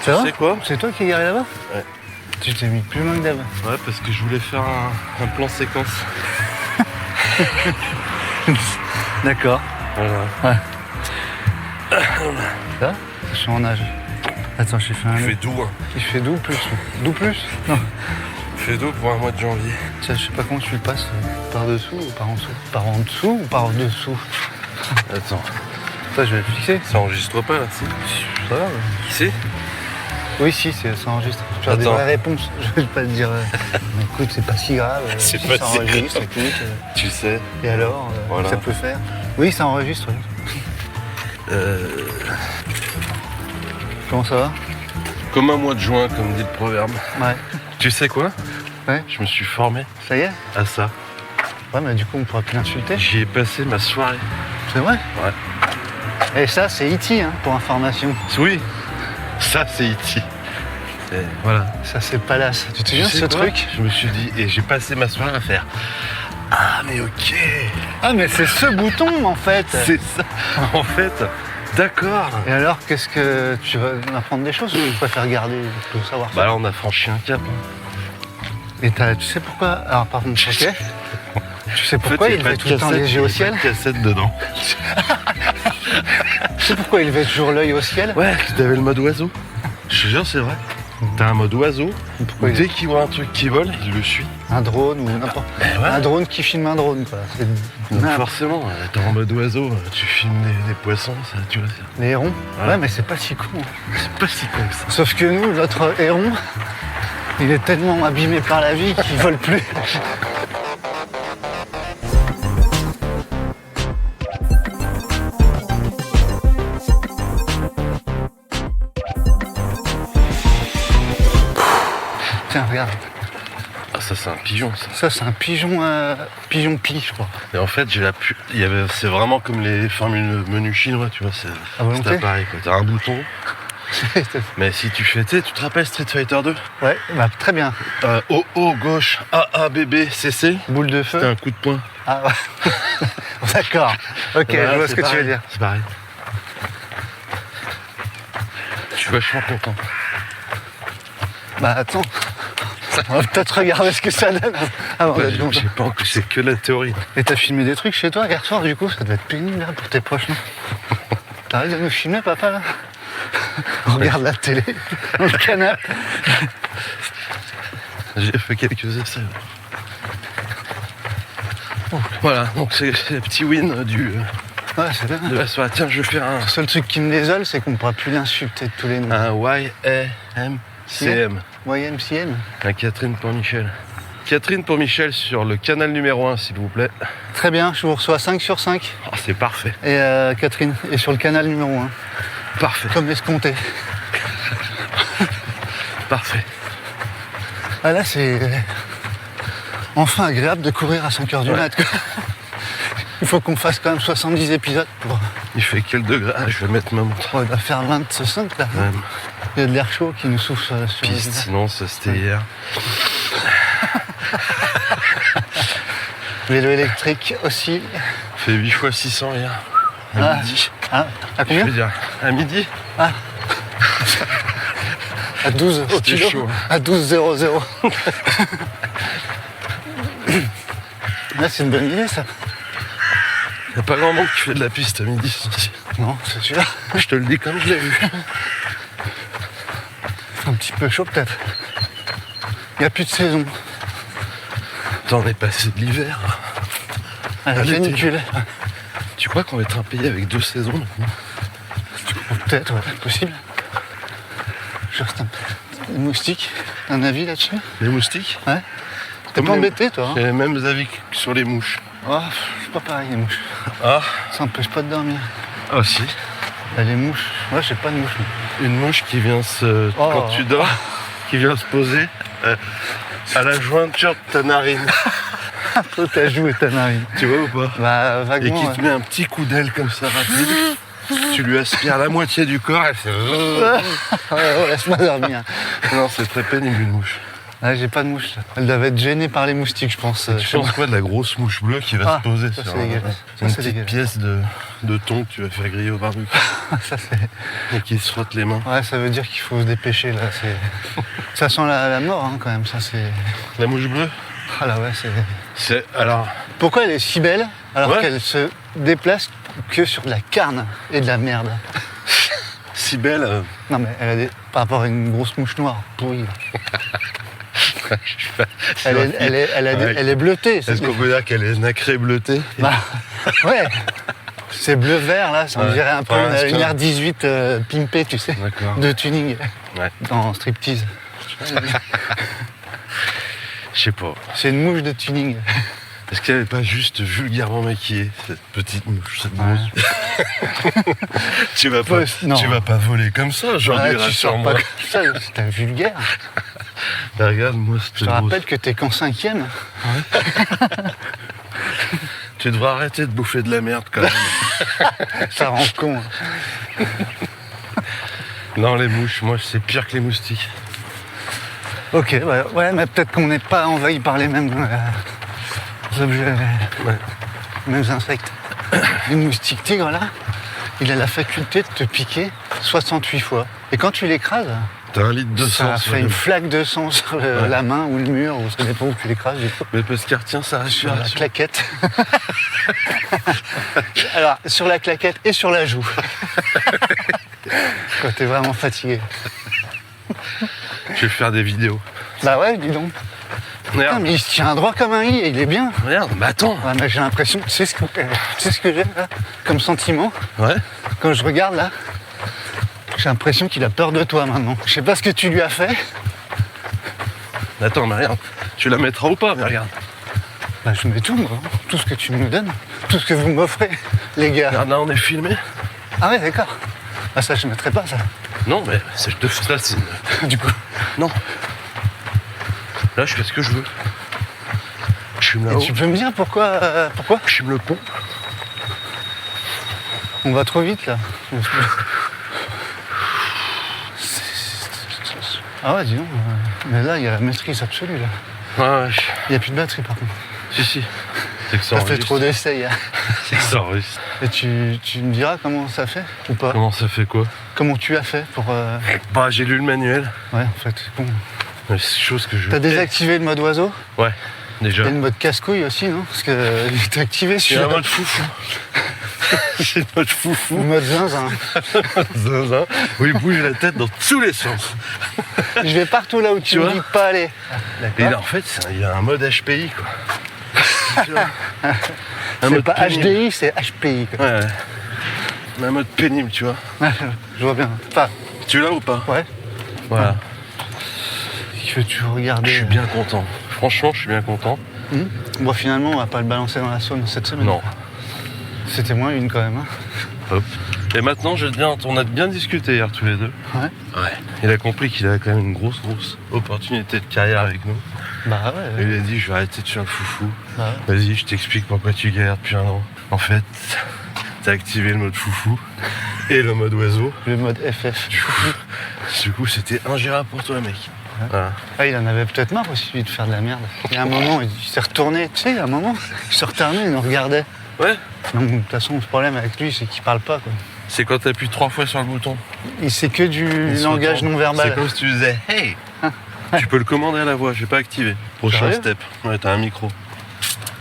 C'est vrai? Tu sais quoi? C'est toi qui es garé là-bas? Ouais. Tu t'es mis plus loin que d'hab. Ouais, parce que je voulais faire un plan séquence. D'accord. Voilà. Ça? Je suis en nage. Attends, j'ai fait un. Il fait doux, hein. Il fait doux plus. Doux plus? Non. Il fait doux pour un mois de janvier. Tiens, je sais pas comment tu le passes. Par dessous ou par en dessous? Par en dessous ou par en dessous? Attends, Ça, je vais le fixer. ça enregistre pas là, si? Ça va? Si? Oui, si, ça enregistre. Tu as des Attends. vraies réponses. Je vais pas te dire. Mais écoute, c'est pas si grave. C'est si pas ça si enregistre, grave. écoute. Tu sais. Et alors, Voilà. ça peut faire. Oui, ça enregistre. Oui. Comment ça va? Comme un mois de juin, comme dit le proverbe. Ouais. Tu sais quoi? Ouais. Je me suis formé Ça y est? à ça. Ouais, mais du coup, on pourra plus l'insulter. J'y ai passé ma soirée. C'est vrai? Ouais. Et ça, c'est E.T., hein, pour information. Oui, ça c'est E.T. Et voilà. Ça, c'est Palace. Tu te souviens de sais ce quoi? truc? Je me suis dit, et j'ai passé ma soirée à faire. Ah mais ok, Ah, mais c'est ce bouton, en fait. c'est ça. En fait, d'accord. Et alors, qu'est-ce que tu vas apprendre des choses ou tu préfères garder tout savoir? Bah là on a franchi un cap. Et tu sais pourquoi? Alors, par contre, ok. Tu sais pourquoi En fait, il levait tout le temps les yeux au ciel? Il y a pas de cassette dedans. Tu sais pourquoi il levait toujours l'œil au ciel? Ouais, t'avais le mode oiseau. Je te jure, c'est vrai. T'as un mode oiseau. Pourquoi Dès qu'il voit un truc qui vole, il le suit. Un drone ou n'importe. ouais. Un drone qui filme un drone, quoi. C'est Donc n'importe. forcément, t'es en mode oiseau, tu filmes des poissons, ça, tu vois. Les hérons? Voilà. Ouais, mais c'est pas si con. C'est pas si con que ça. Sauf que nous, notre héron, il est tellement abîmé par la vie qu'il vole plus. Tiens, regarde. Ah, ça c'est un pigeon, ça. Ça, c'est un pigeon, pigeon pie, je crois. Et en fait, c'est vraiment comme les menus chinois, tu vois. À volonté. C'est pareil, quoi. T'as un bouton. Mais si tu fais, tu te rappelles Street Fighter 2? Ouais, bah très bien. O, gauche, A, B, B, C, C. Boule de C'était feu. un coup de poing. Ah ouais. D'accord. Ok, Voilà, je vois ce c'est que tu pareil. veux dire. C'est pareil. Je suis vachement content. Bah attends. On va peut-être regarder ce que ça donne avant Ouais, d'être bon. je sais pas, c'est que la théorie. Et t'as filmé des trucs chez toi hier soir, du coup, ça devait être pénible là, pour tes proches, non? T'arrêtes de nous filmer, papa, là? On regarde la télé, dans le canapé. J'ai fait quelques essais. Voilà, donc c'est le petit win Ouais, c'est bien. de la soirée. Tiens, je vais faire Le seul truc qui me désole, c'est qu'on ne pourra plus l'insulter de tous les noms. un YMCM. YMCM. Un Catherine pour Michel. Catherine pour Michel sur le canal numéro 1, s'il vous plaît. Très bien, je vous reçois 5 sur 5. Ah, c'est parfait. Et Catherine, et sur le canal numéro 1, Parfait. comme escompté. Parfait. Ah là, c'est enfin agréable de courir à 5h du Ouais. mat, quoi. Il faut qu'on fasse quand même 70 épisodes pour... Il fait quel degré? Ah, je vais mettre ma montre. On va faire 25 là. Ouais, Il y a de l'air chaud qui nous souffle sur les piste, visages. sinon ça c'était hier. Vélo électrique aussi. Fait 8 fois 600 hier. À midi. Ah, à Je combien? veux dire, à midi? À 12 au C'était kilo. chaud. À 12,00. Là, c'est une bonne idée, ça. Y a pas grand monde qui fait de la piste à midi. Non, c'est sûr. Je te le dis comme je l'ai vu. Un petit peu chaud, peut-être. Il n'y a plus de saison. T'en es passé de l'hiver. Ah, la l'été. canicule. Tu crois qu'on va être un pays avec 2 saisons maintenant? Peut-être, ouais, possible. Je reste un moustique. Un avis là-dessus? Les moustiques? Ouais. T'es Comme pas les- embêté, toi, hein? J'ai les mêmes avis que sur les mouches. Oh, c'est pas pareil, les mouches. Ah, Ça empêche pas de dormir. ah si. Là, les mouches. Moi, j'ai pas de mouches. moi. Une mouche qui vient quand tu dors, qui vient se poser à la jointure de ta narine. Toi, ta joue et ta narine. Tu vois ou pas? Bah, Et vaguement. qui ouais. te met un petit coup d'aile comme ça rapide. Tu lui aspires la moitié du corps, elle fait... Ouais, oh, laisse-moi dormir. Non, c'est très pénible une mouche. Ah, j'ai pas de mouche là. Elle doit être gênée par les moustiques, je pense. Tu penses quoi de la grosse mouche bleue qui va se poser ça, sur c'est dégueulasse. Ça, une c'est petite dégueulasse. pièce de thon que tu vas faire griller au barbecue Ça, c'est... et qui se frotte les mains. Ouais, ça veut dire qu'il faut se dépêcher là. Ça sent la mort hein, quand même. Ça, c'est... La mouche bleue, Ah là ouais, c'est... c'est alors Pourquoi elle est si belle alors Ouais. qu'elle se déplace que sur de la carne et de la merde? si belle. Non mais elle a par rapport à une grosse mouche noire pourrie. Elle est bleutée. Est-ce qu'on peut dire qu'elle est nacrée bleutée? Bah, ouais. C'est bleu-vert là, ça me Ouais. dirait un peu Ouais, une R18 pimpée, tu sais, D'accord. de tuning Ouais. dans striptease. Je sais pas. C'est une mouche de tuning. Est-ce qu'elle n'est pas juste vulgairement maquillée, cette petite mouche, cette grosse? tu vas pas, Non. tu vas pas voler comme ça aujourd'hui, Ah, tu sors pas rassure-moi. comme ça, c'est un vulgaire. Bah, regarde-moi Je cette te grosse. rappelle que t'es qu'en 5e. Tu devrais arrêter de bouffer de la merde quand même. Ça rend con. Non, les mouches, moi c'est pire que les moustiques. Ok, ouais, mais peut-être qu'on n'est pas envahi par les mêmes objets, Ouais. les mêmes insectes. Une moustique tigre là, il a la faculté de te piquer 68 fois. Et quand tu l'écrases, T'as un litre de sang. ça sur fait le- une flaque de sang sur Ouais. la main ou le mur, ou ça dépend où tu l'écrases du coup. Mais parce qu'elle retient sa Sur la respiration. claquette. Alors, sur la claquette et sur la joue. Quand t'es vraiment fatigué. Je vais faire des vidéos. Bah ouais, dis donc. Putain, Regarde, mais il se tient droit comme un lit et il est bien. regarde, mais attends. Ouais, mais j'ai l'impression, tu sais ce que j'ai là, comme sentiment, Ouais. quand je regarde là, j'ai l'impression qu'il a peur de toi maintenant. Je sais pas ce que tu lui as fait. Attends, mais regarde. Tu la mettras ou pas? Mais regarde. Bah je mets tout, moi, tout ce que tu me donnes, tout ce que vous m'offrez, les gars. Regarde, là on est filmé. Ah ouais, d'accord. Ah ça, je mettrai pas ça. Non, mais je te fais ça, c'est une- Du coup, Non. Là, je fais ce que je veux. Je fume et là-haut. tu peux me dire pourquoi Je fume le pont. on va trop vite là. Ah ouais, dis donc. Mais là, il y a la maîtrise absolue là. Ouais, Il n'y a plus de batterie par contre. si. C'est que ça Ça fait enregistre. trop d'essais. Hein. C'est que ça enregistre. Et tu me diras comment ça fait ou pas? Comment ça fait quoi? Comment tu as fait pour... Bah, j'ai lu le manuel. Ouais, en fait, c'est bon. Mais c'est chose que je. T'as désactivé le mode oiseau? Ouais, déjà. Et le mode casse-couille aussi, non? Parce que t'as activé C'est celui-là. un mode foufou. C'est le mode Le foufou. mode zinzin. Zinzin, où il bouge la tête dans tous les sens. Je vais partout là où tu Tu me vois dis de pas aller. Et là, D'accord. en fait, il y a un mode HPI, quoi. Tu vois un C'est mode pas pénible. HDI, c'est HPI. Quoi. Ouais. Un mode pénible, tu vois. Ouais, je vois bien. Enfin, Tu l'as ou pas? ouais. Voilà. Que tu regardais. Je suis bien content. Franchement, je suis bien content. Bon, finalement, on va pas le balancer dans la Saône cette semaine. Non. C'était moins une quand même. Hein. Hop. Et maintenant, on a bien discuté hier tous les deux. Ouais. Ouais. Il a compris qu'il avait quand même une grosse opportunité de carrière avec nous. Bah Et ouais. il a dit, je vais arrêter de faire le foufou. Bah ouais. Vas-y, je t'explique pourquoi tu galères depuis un an. En fait, t'as activé le mode foufou et le mode oiseau. Le mode FF. Du coup, c'était ingérable pour toi, mec. Voilà. Ah, il en avait peut-être marre aussi, lui, de faire de la merde. Il y a un moment, il s'est retourné. Tu sais, il y a un moment, il se retournait, il nous regardait. Ouais. Donc, de toute façon, le problème avec lui, c'est qu'il parle pas, quoi. C'est quand t'appuies 3 fois sur le bouton. Il sait que du Il se langage retourne. non verbal. C'est comme si tu disais hey. Tu peux le commander à la voix, je vais pas activer. Prochain Sérieux step. Ouais, t'as un micro.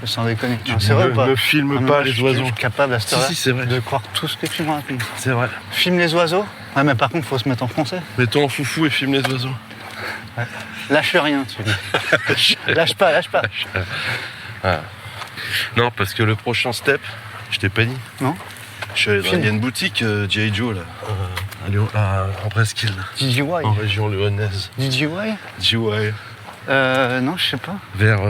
Sans déconner. Tu Non, dis, c'est vrai ne- ou pas? ne filme Ah non, pas moi, les je suis- oiseaux. Je suis capable à cette heure-là Si, c'est vrai. de croire tout ce que tu me racontes. C'est vrai. Filme les oiseaux? Ouais, mais par contre, faut se mettre en français. Mets-toi en foufou et filme les oiseaux. Lâche rien, tu dis. Lâche pas, lâche pas. Non, parce que le prochain step, je t'ai pas dit. Non? Je suis allé dans- Filme. Il y a une boutique G.I. Joe là, en Presqu'île, DJY. en région lyonnaise. DJY? GY, Non, je sais pas. vers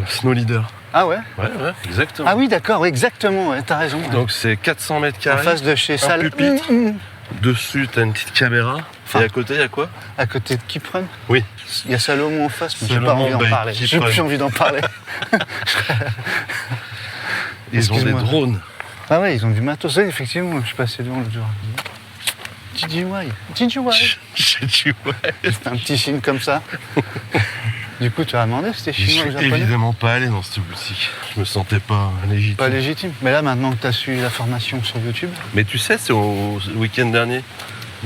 Snow Leader. Ah ouais? Ouais, exactement. Ah oui, d'accord, oui, exactement, ouais, t'as raison. ouais. Donc c'est 400 mètres En carrés. face de chez Sal. pupitre. Mmh. Dessus, t'as une petite caméra. Enfin. Et à côté, il y a quoi? À côté de Keep-Run. Oui. Il y a Salomon en face, mais j'ai pas Salomon envie d'en by parler. Keep J'ai plus Run. envie d'en parler. Ils ont des Excuse-moi. drones. Ah ouais, ils ont du matos. Oui, effectivement, je suis passé devant l'autre jour. DJY. DJY. Tu vois. C'est un petit signe comme ça. Du coup, tu as demandé si c'était J'y chinois ou suis japonais? évidemment pas allé dans cette boutique. Je me sentais pas légitime. Pas légitime. Mais là, maintenant que tu as suivi la formation sur YouTube, Mais tu sais, c'est au week-end dernier,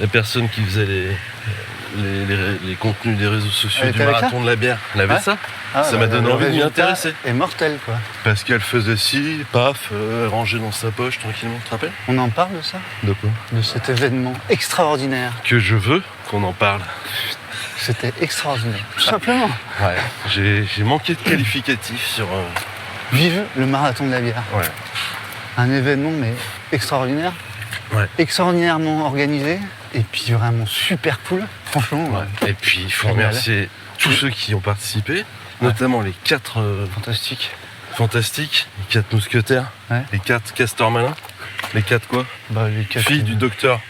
la personne qui faisait les contenus des réseaux sociaux Elle du était avec marathon de la bière, elle avait Ouais. ça. ah, Ça m'a donné le envie de m'y résultat intéresser. est mortel, quoi. Parce qu'elle faisait ci, paf, rangée dans sa poche tranquillement, tu te rappelles? On en parle de ça? De quoi? De cet événement extraordinaire. Que je veux qu'on en parle. C'était extraordinaire. Tout simplement. Ouais. J'ai manqué de qualificatif sur... Vive le marathon de la bière. Ouais. Un événement, mais extraordinaire. Ouais. Extraordinairement organisé. Et puis vraiment super cool. Franchement, Ouais. Et puis il faut Génial. remercier tous ceux qui ont participé, notamment les 4 fantastique. fantastiques, les 4 mousquetaires, Ouais. les 4 castors malins, les 4 quoi? Bah, les quatre- Fille du docteur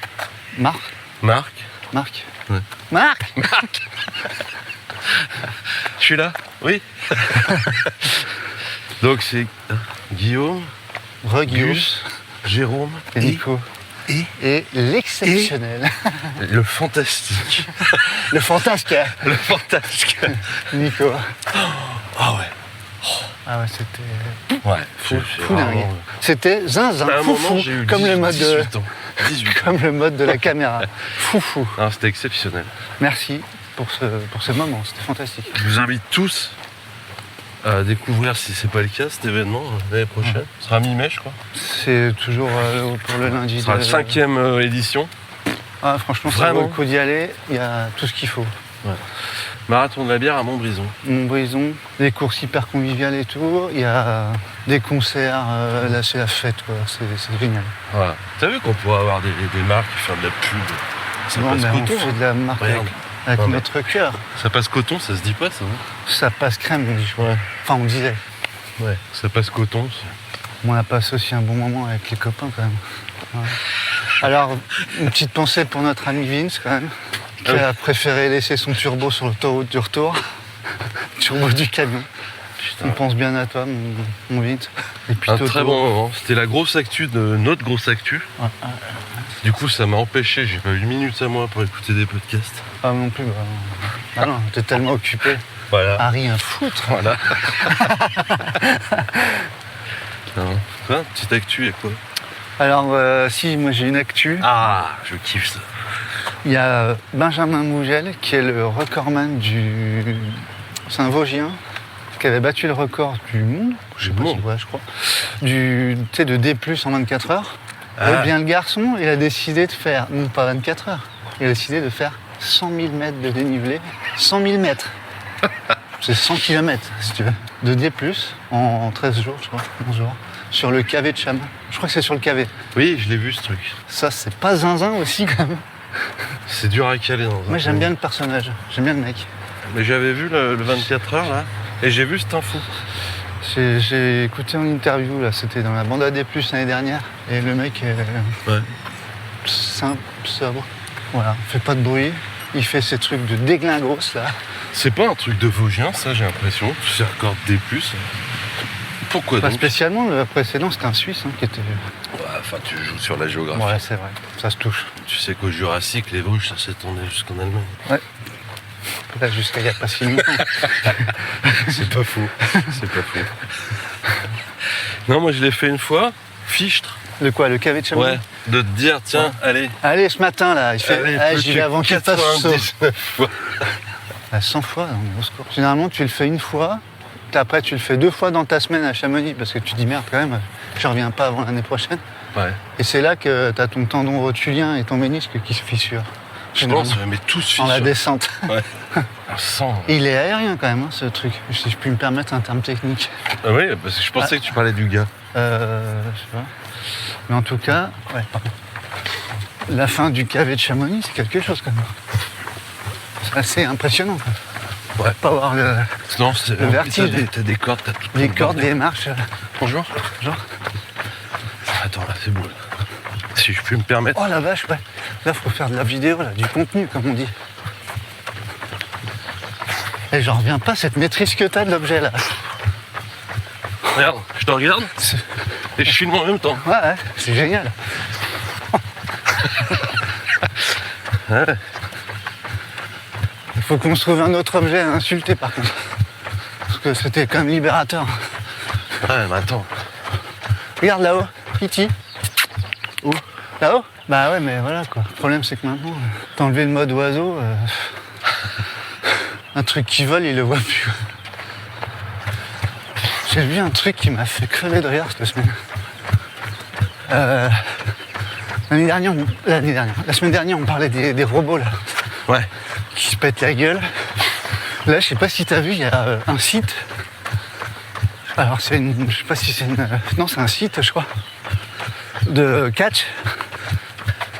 Marc. Marc. Marc. Ouais. Marc. Je suis là? Oui. Donc c'est Guillaume, Guillaume Gus, Jérôme et Nico. Et l'exceptionnel. le fantastique. Le fantasque. Le fantastique. Nico. Ah ouais. Ah ouais, c'était Ouais. fou dingue. C'était zinzin, À un fou moment, fou, j'ai eu comme le mode de, 18 ans. 18 ans. comme le mode de la caméra. Fou fou. Ah, c'était exceptionnel. Merci pour ce moment, c'était fantastique. Je vous invite tous à découvrir, si c'est pas le cas, cet événement l'année prochaine. Ce sera mi-mai, je crois. C'est toujours pour le lundi. Ce sera la 5e édition. Ah, franchement, ça vaut Vraiment. le coup d'y aller. Il y a tout ce qu'il faut. Marathon de la bière à Montbrison. Montbrison, des courses hyper conviviales et tout. Il y a des concerts. Là, c'est la fête, quoi. C'est génial. Voilà. T'as vu qu'on pourrait avoir des marques qui font de la pub. Ça Non, passe mais on coton. fait hein. de la marque Regarde. avec Non, mais- notre cœur. Ça passe coton, ça se dit pas ça. Hein Ça passe crème, on dit. Ouais. Enfin, on disait. Ouais. Ça passe coton. On a passé aussi un bon moment avec les copains quand même. Ouais. Alors, une petite pensée pour notre ami Vince quand même, qui Ah oui. a préféré laisser son turbo sur l'autoroute du retour. Turbo du camion. Putain. On pense bien à toi, mon Vince. Et puis Un Toto. très bon moment. C'était la grosse actu de notre grosse actu. Ouais, ouais. Du coup, ça m'a empêché. J'ai pas eu une minute à moi pour écouter des podcasts. Ah non plus. Bah, non. Ah non, t'es tellement occupé Voilà. à rien foutre. Voilà. Non. Quoi? Petite actu et quoi? Alors, si, moi j'ai une actu. Ah, je kiffe ça. Il y a Benjamin Mougel qui est le recordman du. C'est un Vosgien qui avait battu le record du monde, je sais Du pas monde. si, ouais, je crois, tu sais, de D+ en 24 heures. Ah. Eh bien, le garçon, il a décidé de faire, non pas 24 heures, il a décidé de faire 100 000 mètres de dénivelé. 100 000 mètres. C'est 100 km, si tu veux. De D+, en 13 jours, je crois, 11 jours, sur le KV de Cham. Je crois que c'est sur le KV. Oui, je l'ai vu ce truc. Ça, c'est pas zinzin aussi, quand même. C'est dur à caler dans un Moi, j'aime film. bien le personnage, j'aime bien le mec. Mais j'avais vu le 24 heures là, et j'ai vu cette info. J'ai écouté en interview, là, c'était dans la bande AD+, l'année dernière, et le mec est Ouais. simple, sobre, voilà, fait pas de bruit, il fait ses trucs de déglingos, là. C'est pas un truc de Vosgien, ça, j'ai l'impression. C'est record D+. Pourquoi Pas donc? spécialement, le précédent, c'était un Suisse, hein, qui était... Ouais, enfin, tu joues sur la géographie. Ouais, c'est vrai, ça se touche. Tu sais qu'au Jurassique, les Vosges, ça s'étendait jusqu'en Allemagne. Là, jusqu'à il y a pas si longtemps. C'est pas faux. C'est pas faux. Non, moi, je l'ai fait une fois. Fichtre. Le quoi, le KV de Chamonix? Ouais. De te dire, tiens, allez. Allez, ce matin, là, il fait... Allez, Ah, plus j'y que vais avant qu'il fasse chaud. 99 fois. 100 fois, non, mais au secours. Généralement, tu le fais une fois, puis après, tu le fais 2 fois dans ta semaine à Chamonix, parce que tu dis, merde, quand même, je reviens pas avant l'année prochaine. Ouais. Et c'est là que tu as ton tendon rotulien et ton ménisque qui se fissurent. Je pense, mais tous En la fissures. descente. Ouais. Sans. Et il est aérien quand même, hein, ce truc, si je puis me permettre un terme technique. Ah oui, parce que je pensais que tu parlais du gars. Je sais pas. Mais en tout cas, ouais, pardon. La fin du KV de Chamonix, c'est quelque chose quand même. C'est assez impressionnant. Quoi. Ouais. Pas avoir Non, c'est Le vertige. T'as des cordes, t'as tout. les cordes, les marches. Bonjour. Genre. Attends, là, c'est beau. Là. Si je puis me permettre. Oh la vache, ouais. Là, faut faire de la vidéo, là, du contenu, comme on dit. Et j'en reviens pas, cette maîtrise que t'as de l'objet, là. Regarde, je te regarde et je filme en même temps. Ouais, ouais, c'est génial. Ouais. Il Faut qu'on se trouve un autre objet à insulter par contre. Parce que c'était quand même libérateur. Ouais, mais attends. Regarde là-haut, E.T. Où? Là-haut? Bah ouais, mais voilà quoi. Le problème c'est que maintenant, t'as enlevé le mode oiseau, un truc qui vole, il le voit plus. J'ai vu un truc qui m'a fait crever de rire cette semaine. La semaine dernière, on parlait des robots là, Ouais. qui se pètent la gueule. Là, je sais pas si t'as vu, il y a un site. Alors je sais pas si c'est non, c'est un site, je crois, de catch,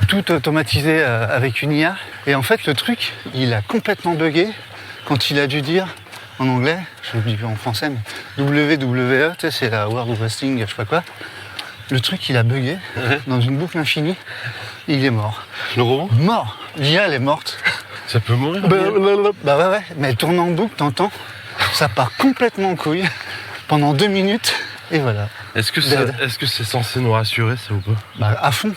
tout automatisé avec une IA. Et en fait, le truc, il a complètement bugué quand il a dû dire en anglais, je le dis en français, mais WWE, tu sais, c'est la World Wrestling, je sais pas quoi. Le truc, il a bugué dans une boucle infinie. Il est mort. Le robot? Mort. L'IA, elle est morte. Ça peut mourir? Bah ouais, mais elle tourne en boucle, t'entends? Ça part complètement en couille pendant 2 minutes, et voilà. Est-ce que c'est censé nous rassurer, ça ou pas? Bah, à fond.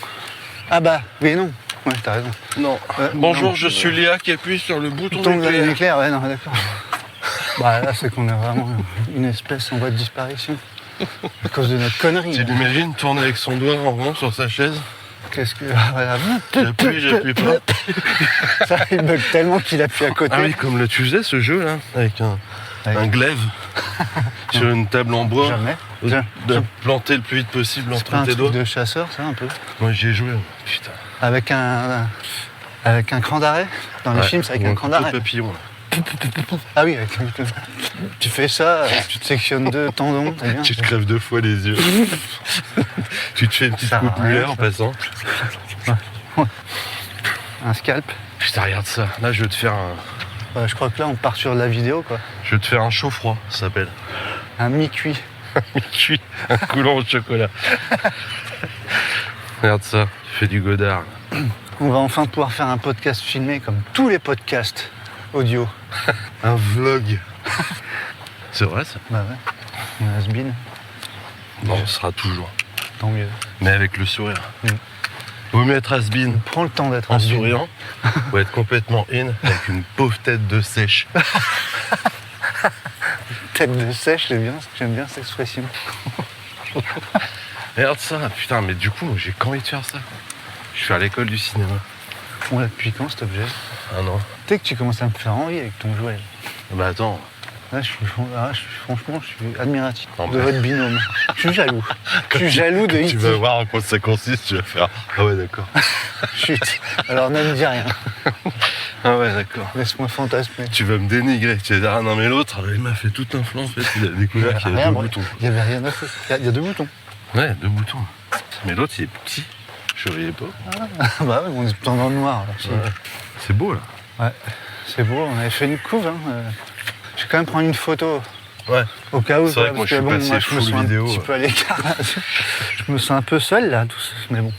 Ah bah, oui, non. Ouais, t'as raison. Non. Bonjour, je suis Léa qui appuie sur le bouton nucléaire. Ouais, non, d'accord. Bah là, c'est qu'on est vraiment une espèce en voie de disparition. À cause de notre connerie. Tu l'imagines tourner avec son doigt en rond sur sa chaise? Qu'est-ce que... Voilà. J'appuie pas. Ça, il bug tellement qu'il appuie à côté. Ah oui, comme tu faisais ce jeu là, avec un glaive sur une table en bois. Jamais. De planter le plus vite possible C'est entre pas un tes truc doigts. de chasseur, ça, un peu. Moi j'y ai joué, putain. Avec un cran d'arrêt. Dans les films, c'est avec un cran d'arrêt. Papillon là. Ah oui, tu fais ça, tu te sectionnes 2 tendons, c'est bien. Tu te crèves 2 fois les yeux. Tu te fais une petite Ça sert à coupe rien, mulet en ça. passant. Un scalp. Putain, regarde ça. Là, je vais te faire Je crois que là, on part sur la vidéo, quoi. Je vais te faire un chaud-froid, ça s'appelle. Un mi-cuit. Cuit, un coulant au chocolat. Regarde ça, tu fais du godard. On va enfin pouvoir faire un podcast filmé comme tous les podcasts audio. Un vlog. C'est vrai ça? Bah ouais. Un has-been, Non, on sera toujours. tant mieux. Mais avec le sourire. Vaut mieux être has-been Prends le temps d'être en has-been. souriant ou être complètement in avec une pauvre tête de sèche. Tête de sèche, j'aime bien cette expression. Regarde ça, putain, mais du coup, j'ai qu'envie de faire ça. Je suis à l'école du cinéma. On l'a depuis quand cet objet? Un an. Tu sais que tu commences à me faire envie avec ton jouet. Bah attends, Là, franchement, je suis admiratif Non, de mais- votre binôme. Je suis jaloux. Je suis jaloux de tu E.T. vas voir en quoi ça consiste, tu vas faire. Ah ouais, d'accord. Chut. Alors ne me dis rien. Ah ouais, d'accord. Laisse-moi fantasmer. Tu vas me dénigrer. Tu vas dire, ah non, mais l'autre, il m'a fait tout un flanc, en fait. Il a découvert qu'il y avait Rien, 2 moi. boutons. Il n'y avait rien à foutre. Il y a 2 boutons. Ouais, 2 boutons. Mais l'autre, il est petit. Je voyais pas. Bah ouais, on est tout dans le noir. Là. Ouais. C'est beau, là. Ouais, c'est beau, on avait fait une couve. Hein. Je vais quand même prendre une photo Ouais. au cas où. C'est vrai quoi, que moi, parce je suis passé je me full sens vidéo, un petit peu à l'écart. Là. Je me sens un peu seul là, mais bon.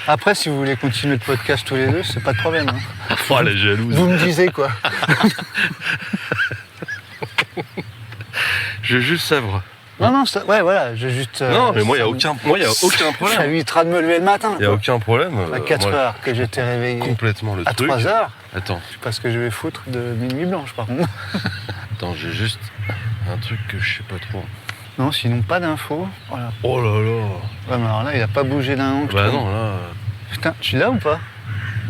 Après, si vous voulez continuer le podcast tous les deux, c'est pas de problème. Hein. Oh, la jalouse. Vous me disiez quoi. Je veux juste savoir. Non, ouais, voilà, je juste. Non, mais moi, il n'y a ça aucun Ça problème. évitera de me lever le matin. Il n'y a aucun problème. À 4 moi, heures que j'étais réveillé. Complètement le À truc. 3 heures. Attends, Je sais pas ce que je vais foutre de mes nuits blanches par contre. j'ai juste un truc que je sais pas trop. Non, sinon pas d'infos. Voilà. Oh là là. Ouais, mais alors là, il a pas bougé d'un an. Bah non, là. Putain, tu l'as ou pas?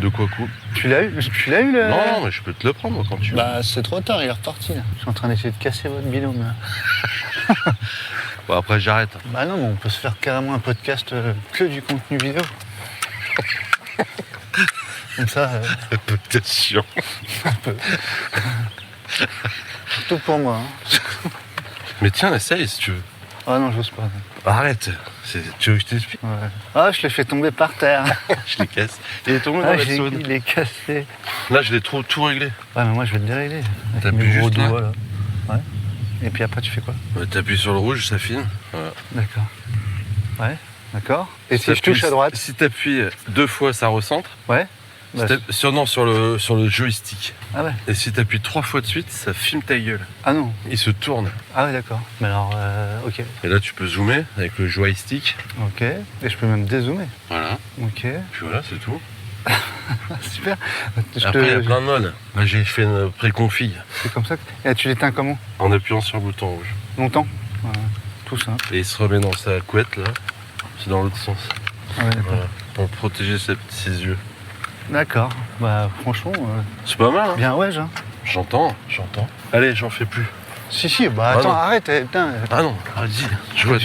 De quoi coup? Tu l'as eu le. Non, mais je peux te le prendre quand tu veux. Bah c'est trop tard, il est reparti là. Je suis en train d'essayer de casser votre binôme là. Bon, après, j'arrête. Bah non, mais on peut se faire carrément un podcast que du contenu vidéo. Comme ça, Peut-être chiant. surtout pour moi. Hein. Mais tiens, essaye si tu veux. Ah non, j'ose pas. Arrête. Tu veux que je t'explique? Ouais. Ah, je l'ai fait tomber par terre. Je les casse. Il est tombé dans Ah, la saune. il est cassé. Là, je l'ai tout réglé. Ouais, mais moi je vais le dérégler. Avec T'appuies mes gros juste là. doigts là. Ouais. Et puis après, tu fais quoi? T'appuies sur le rouge, ça filme. Voilà. D'accord. Ouais, d'accord. Et si je touche à droite? Si t'appuies 2 fois, ça recentre. Ouais. Bah, Sur le joystick. ah ouais. Et si t'appuies 3 fois de suite, ça filme ta gueule. Ah non. Il se tourne. Ah ouais, d'accord. Mais alors, ok. Et là, tu peux zoomer avec le joystick. Ok. Et je peux même dézoomer. Voilà. Ok. Puis voilà, c'est tout. Super. Après, il y a plein de modes. Là, j'ai fait une pré-config. C'est comme ça que... Et tu l'éteins comment? En appuyant sur le bouton rouge. Longtemps? Tout simple. Et il se remet dans sa couette, là. C'est dans l'autre sens. Ah ouais, d'accord. Voilà. Pour protéger ses yeux. D'accord. Bah, franchement, C'est pas mal, hein. bien ouais, hein. J'entends. Allez, j'en fais plus. Si, bah attends, non. arrête. Putain. Ah non, vas-y, je vois.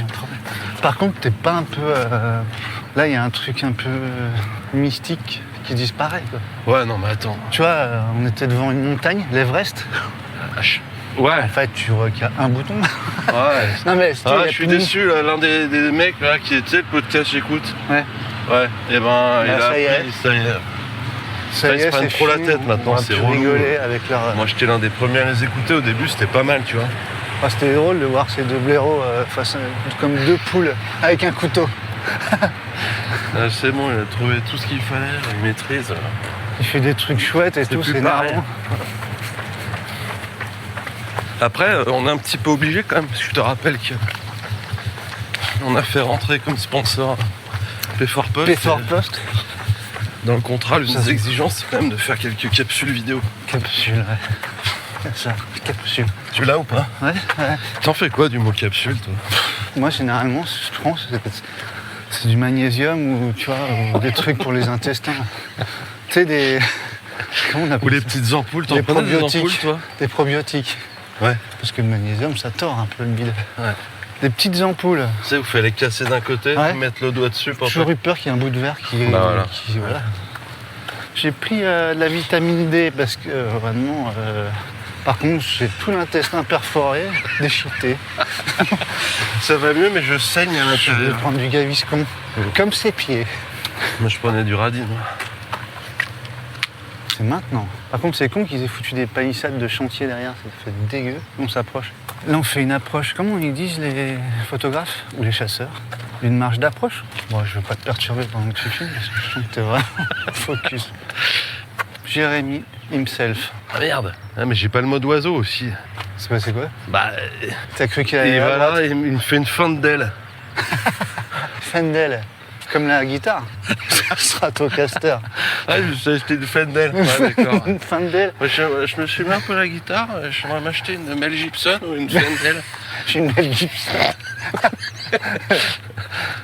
Par contre, t'es pas un peu... Là, il y a un truc un peu mystique qui disparaît, quoi. Ouais, non, mais attends. Tu vois, on était devant une montagne, l'Everest. Ouais. En fait, tu vois qu'il y a un bouton. Ouais. Non, mais Je suis déçu, là, l'un des mecs là qui était le podcast j'écoute. Ouais. Ouais, et ben il a ça y est. appris, ça y est. Ça y ils se est, prennent c'est trop la fini, tête maintenant, on va c'est plus relou. rigoler avec leur... Moi j'étais l'un des premiers à les écouter, au début c'était pas mal, tu vois. Ah, c'était drôle de voir ces deux blaireaux face comme deux poules avec un couteau. Là, c'est bon, il a trouvé tout ce qu'il fallait, il maîtrise. Il fait des trucs chouettes et C'est tout, plus c'est pareil. énervant. Après, on est un petit peu obligé quand même, parce que je te rappelle qu'on a fait rentrer comme sponsor P4 Post. P4 Post. Dans le contrat, l'une Ça, des c'est- exigences, c'est quand même de faire quelques capsules vidéo. Capsule, ouais. C'est ça, capsule. Tu l'as ou pas? Ouais. T'en fais quoi du mot capsule, toi? Moi, généralement, je prends, c'est du magnésium ou, tu vois, ou des trucs pour les intestins. Tu sais, des... Comment on Ou appelle les ça? petites ampoules, t'en Des prenais des probiotiques. ampoules, toi? Des probiotiques. Ouais. Parce que le magnésium, ça tord un peu le bide. Ouais. Des petites ampoules. Tu sais, vous fallait les casser d'un côté, Ouais. mettre le doigt dessus pour J'ai toujours eu peur qu'il y ait un bout de verre qui... Bah voilà. voilà. J'ai pris de la vitamine D parce que vraiment... par contre, j'ai tout l'intestin perforé, déchiqueté. Ça va mieux, mais je saigne à Je vais l'intérieur. prendre du Gaviscon, comme ses pieds. Moi, je prenais du radis, moi. C'est maintenant. Par contre, c'est con qu'ils aient foutu des palissades de chantier derrière, ça fait dégueu. On s'approche. Là, on fait une approche, comment ils disent les photographes ou les chasseurs? Une marche d'approche. Bon, je veux pas te perturber pendant que tu filmes, parce que je sens que t'es vraiment focus. Jérémy himself. Ah merde. Ah, mais j'ai pas le mode oiseau aussi. C'est passé quoi? Bah, T'as cru qu'il et allait à voilà, droite? il me fait une fente d'aile. Fendel, comme la guitare. Stratocaster. Ah, j'ai acheté une Fendel. Ouais, d'accord. Une Fendel. Moi, je me suis mis un peu la guitare. J'aimerais m'acheter une Mel Gibson ou une Fendel. J'ai une belle Gibson.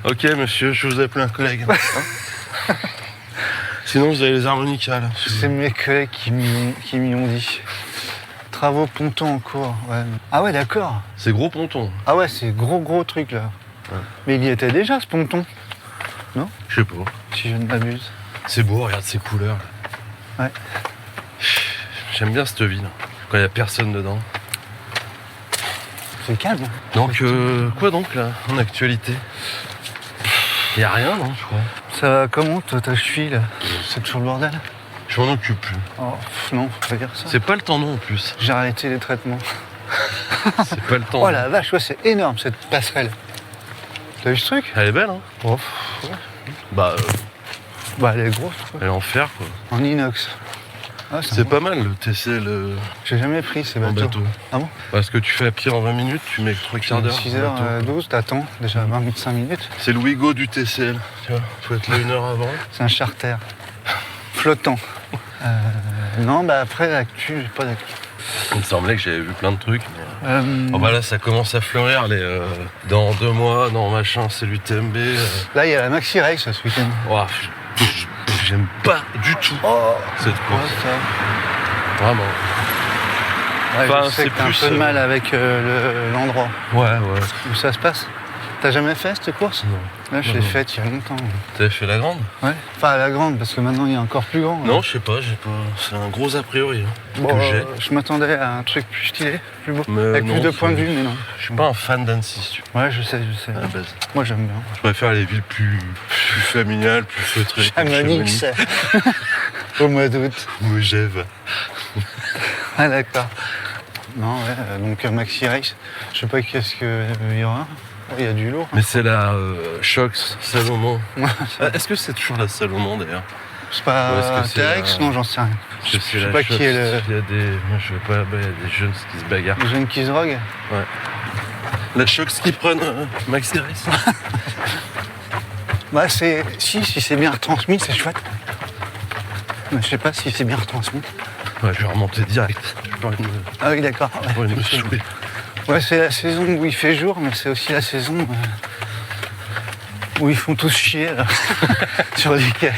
Ok, monsieur, je vous appelle un collègue. Hein. Sinon, vous avez les harmonicas, là. C'est mes collègues qui m'y ont dit. Travaux ponton en cours. Ouais. Ah ouais, d'accord. C'est gros ponton. Ah ouais, c'est gros truc là. Ouais. Mais il y était déjà ce ponton, Je sais pas. si je ne m'abuse. C'est beau, regarde ces couleurs. Là. Ouais. J'aime bien cette ville, quand il n'y a personne dedans. C'est calme. Donc, quoi donc, là, en actualité? Il n'y a rien, non, je crois. Ça va comment toi ta cheville là? C'est toujours le bordel? Je m'en occupe plus. Oh, non, faut pas dire ça. C'est pas le temps non, en plus. J'ai arrêté les traitements. C'est pas le temps. Oh la vache, ouais, c'est énorme cette passerelle. T'as vu ce truc? Elle est belle, hein? Oh, Bah, bah elle est grosse, quoi. elle est en fer, quoi. En inox. Ah, C'est pas mal, le TCL J'ai jamais pris ces en bateaux. bateau. Ah bon? Parce que tu fais à pied en 20 minutes, tu mets 3 quarts d'heure. en bateau. 6h12, t'attends déjà 25 minutes. C'est le Wigo du TCL, tu vois. Faut être là 1 heure avant. C'est un charter. Flottant. Non, bah après l'actu, j'ai pas d'actu. Il me semblait que j'avais vu plein de trucs. Mais... Oh bah là, ça commence à fleurir. Dans 2 mois, dans machin, c'est l'UTMB. Là, il y a la Maxi Race ce week-end. Ouah, j'aime pas du tout cette course. Vraiment. Ouais, Enfin, je sais c'est que t'as un plus, peu de mal avec l'endroit Ouais. où ça se passe. T'as jamais fait cette course? Non. Là, je Non, l'ai non. faite il y a longtemps. T'avais fait la grande? Ouais. Enfin, la grande, parce que maintenant, il y a encore plus grand. Non, je sais pas, j'ai pas. C'est un gros a priori Bon, que j'ai. je m'attendais à un truc plus stylé, plus beau. Mais avec non, plus de c'est- points de vue, mais non. Je suis pas un fan d'Annecy, si tu Ouais, je sais. veux, à la base. Moi, j'aime bien. Je préfère les villes plus familiales, plus feutrées. comme Chamonix, au mois d'août. Megève. Ah, d'accord. Non, ouais, donc Maxi Race, je sais pas qu'est-ce qu'il y aura. Il y a du lourd. Mais c'est la Shox Salomon. Ouais, Est-ce que c'est toujours la Salomon d'ailleurs? c'est pas Ou est-ce que c'est T-Rex? la- Non, j'en sais rien. Parce que c'est Je sais la pas Shox. qui est le- Il y a des. Moi je veux pas, il y a des jeunes qui se bagarrent. Les jeunes qui se droguent. La Shox qui prennent Maxi Race. Bah, c'est. Si c'est bien retransmis, c'est chouette. Mais je sais pas si c'est bien retransmis. Ouais, je vais remonter direct. J'ai pas envie de me- Ah oui, d'accord. j'ai pas envie de me saouler. Ouais, c'est la saison où il fait jour, mais c'est aussi la saison où ils font tous chier là, sur les quais.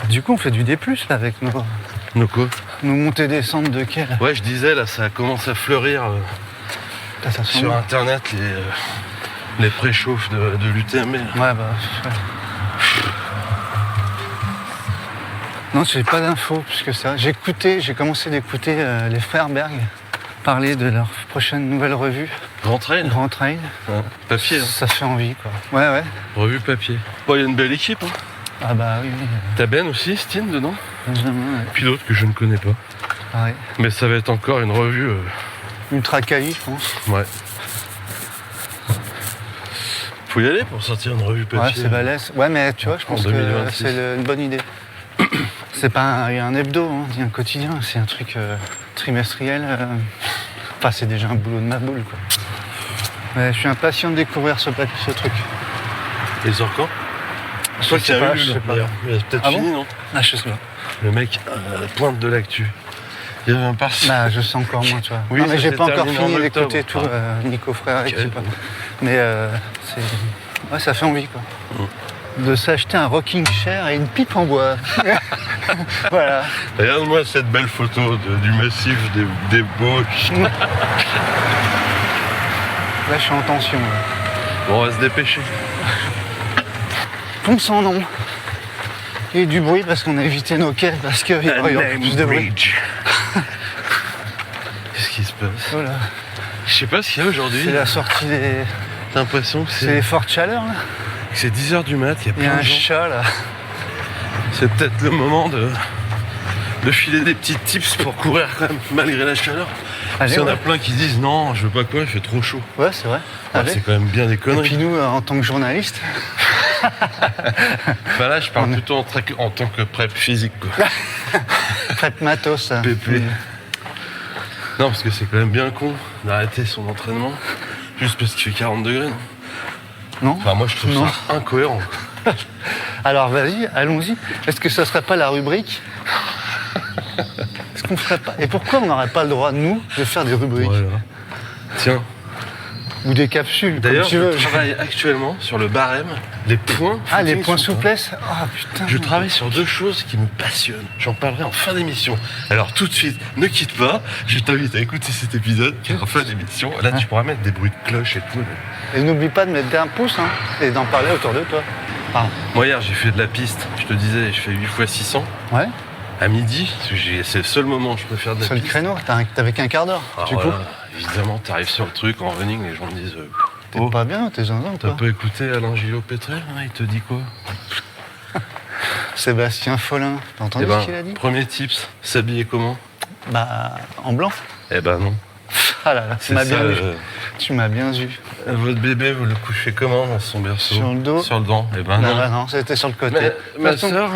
Du coup, on fait du D+, là, avec Nos quoi? nos montées-descentes de quais. Là. Ouais, je disais, là, ça commence à fleurir Putain, ça sent sur bon. Internet, les préchauffes de l'UTMB. Ouais, bah... ouais. Non, j'ai pas d'infos plus que ça. J'ai commencé d'écouter les frères Berg parler de leur prochaine nouvelle revue, Grand trail. Grand Trail. Ouais. Papier, hein. Ça fait envie, quoi. Ouais, ouais. Revue papier. Bon, il y a une belle équipe. Hein. Ah bah oui, oui. T'as Ben aussi, Steen, dedans. Benjamin, ouais. Puis d'autres que je ne connais pas. Pareil. Mais ça va être encore une revue. Ultra quali, je pense. Ouais. Faut y aller pour sortir une revue papier. Ouais, c'est balèze. Ouais, mais tu vois, je En pense que 2026. c'est une bonne idée. C'est pas un hebdo, hein, ni un quotidien, c'est un truc trimestriel. Enfin, c'est déjà un boulot de ma boule, quoi. Ouais, je suis impatient de découvrir ce truc. Et il sort quand? Je Toi sais qui as pas, lu, je sais là, pas. d'ailleurs. Mais c'est peut-être Ah fini, bon non? Ah, je sais pas. Le mec pointe de l'actu. Il y avait un parti. Bah, je sais encore moins, tu vois. Oui, non, mais ça j'ai s'est pas encore terminé en fini d'écouter octobre. tout, Nico Frère, je sais pas. Mais c'est... Ouais, ça fait envie, quoi. De s'acheter un rocking chair et une pipe en bois. Voilà. Regarde-moi cette belle photo du massif des Bauches. Là, je suis en tension. Là. Bon, on va se dépêcher. Pont sans nom. Et du bruit parce qu'on a évité nos quais parce qu'il y aurait plus de bruit. Qu'est-ce qui se passe? Voilà. Je sais pas ce qu'il y a aujourd'hui. C'est la sortie des... T'as l'impression que C'est les fortes chaleurs, là. c'est 10h du mat, il y a Il y a plein un de gens. chat, là. C'est peut-être le moment de filer des petits tips pour courir quand même, malgré la chaleur. Allez, S'il y en a ouais. plein qui disent non, je veux pas courir, il fait trop chaud. Ouais, c'est vrai. Ouais, Allez. c'est quand même bien des Et conneries. puis nous, en tant que journalistes, Bah là, je parle plutôt en tant que prep physique, quoi. prête matos. ça. Pépé. Non, parce que c'est quand même bien con d'arrêter son entraînement juste parce qu'il fait 40 degrés, non? Non. Enfin, moi, je trouve Non. ça incohérent. Alors vas-y, allons-y. Est-ce que ça serait pas la rubrique? Est-ce qu'on ferait pas? Et pourquoi on n'aurait pas le droit, nous, de faire des rubriques? Voilà. Tiens, Ou des capsules, comme d'ailleurs, tu veux. je travaille actuellement sur le barème, les points. Ah, les footing points supins. souplesse. Ah, putain. Je travaille sur deux choses qui me passionnent. J'en parlerai en fin d'émission. Alors tout de suite, ne quitte pas. Je t'invite à écouter cet épisode qui est en fin d'émission. Là, tu pourras mettre des bruits de cloche et tout. Et n'oublie pas de mettre un pouce hein, et d'en parler autour de toi. Pardon. Moi, hier, j'ai fait de la piste. Je te disais, je fais 8 x 600 Ouais, à midi. Parce que c'est le seul moment où je peux faire de la sur le piste. créneau, t'avais qu'un quart d'heure. Alors Du coup, voilà, évidemment, t'arrives sur le truc en running, les gens me disent t'es oh, pas bien, t'es zinzin, t'as toi. pas écouté Alain Gillot-Pétrel hein, il te dit quoi? Sébastien Follin, t'as entendu Eh ben, ce qu'il a dit? premier tips, s'habiller comment? Bah, en blanc. Eh ben non. Ah là là, tu C'est m'as ça, bien vu. Tu m'as bien vu. Votre bébé, vous le couchez comment dans son berceau? Sur le dos. Sur le dos. Eh ben Non, non. bah non, c'était sur le côté. Mais ma De toute façon, soeur,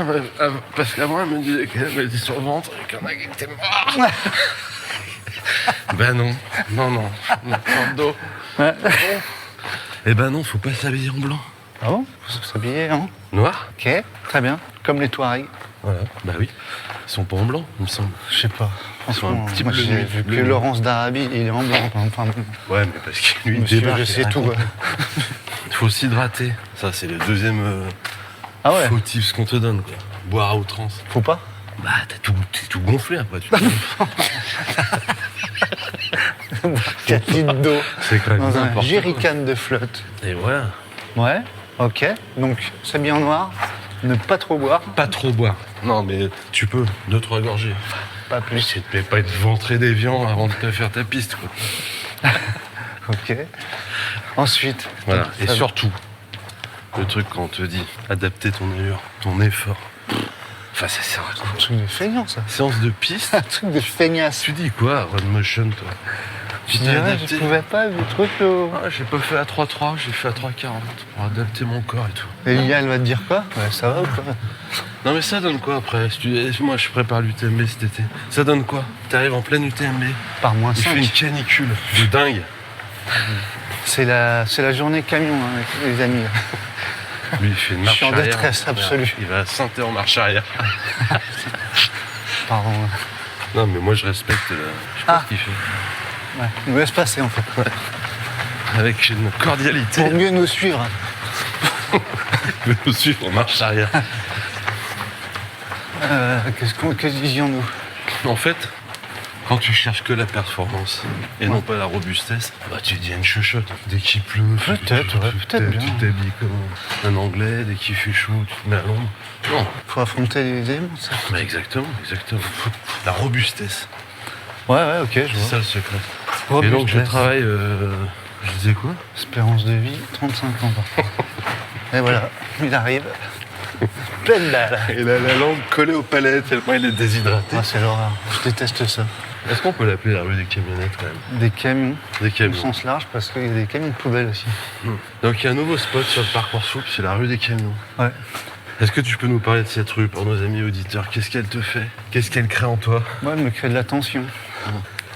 parce qu'avant elle me disait qu'elle était sur le ventre et qu'il y en a qui étaient morts. Ben non, non, non, non, sur le dos. Ouais. Eh ben non, faut pas s'habiller en blanc. Ah bon? Faut s'habiller, hein? Noir? Ok, très bien. Comme les Touaregs. Voilà, bah oui. Ils sont pas en blanc, il me semble. Je sais pas. sont un Franchement, petit moi, bleu j'ai nuit, vu que bleu nuit. Laurence d'Arabie, il est en blanc. Enfin, Ouais, mais parce que lui, il monsieur, débarque. je sais tout. Ouais. Il faut s'hydrater. Ça, c'est le deuxième Ah ouais? faux tips qu'on te donne, quoi. Boire à outrance. Faut pas? Bah, t'es tout gonflé après. Tu 4 litres d'eau c'est quand même dans un n'importe quoi. jerrycan de flotte. Et voilà. Ouais, ok. Donc, s'habiller en noir, ne pas trop boire, Pas trop boire. Non, mais tu peux. 2-3 gorgées. pas plus. C'est de pas être ventré d'évian avant de te faire ta piste, quoi. Ok. Ensuite, Voilà. Et ça- surtout, le truc quand on te dit adapter ton allure, ton effort. Enfin, ça sert à quoi? un truc de feignant, ça. Séance de piste. Un truc de feignasse. Tu dis quoi, Run Motion, toi? Je t'es dirais, adapté. je pouvais pas, le truc, là. Ah, j'ai pas fait à 3,3, j'ai fait à 3,40 pour adapter mon corps et tout. Et Lia, elle va te dire quoi? Ouais, ça va ou pas? Non mais ça donne quoi après? Moi je prépare l'UTMB cet été. Ça donne quoi? T'arrives en pleine UTMB, Par moins il fait une 5. canicule de dingue. C'est la journée camion, hein, avec les amis. là. Lui, il fait une Je marche suis en arrière. détresse absolue. Il va synthé en marche arrière. Pardon. Non, mais moi, je respecte. Je sais pas ce qu'il fait. Ouais. Il nous laisse passer en fait. Avec une cordialité. Pour mieux nous suivre. Il veut nous suivre en marche arrière. Que disions-nous? En fait, quand tu cherches que la performance et non pas la robustesse, bah tu deviens une chuchote. Dès qu'il pleut, Peut-être, ouais, peut-être bien. tu t'habilles comme un Anglais. Dès qu'il fait chaud, tu te mets à l'ombre. Non, Faut affronter les éléments, ça. mais exactement. La robustesse, Ouais, ok, je c'est vois. ça le secret. Et donc je travaille, je disais quoi? Espérance de vie, 35 ans. Et voilà, il arrive. Pleine balle. Il a la langue collée au palais tellement il est déshydraté. Ah, c'est l'horreur. Je déteste ça. Est-ce qu'on peut l'appeler la rue des camionnettes quand même? Des camions, Des au camions. sens large, parce qu'il y a des camions de poubelle aussi. Donc il y a un nouveau spot sur le Parcoursup, c'est la rue des camions. Ouais. Est-ce que tu peux nous parler de cette rue pour nos amis auditeurs? Qu'est-ce qu'elle te fait? Qu'est-ce qu'elle crée en toi? Moi, elle me crée de la tension.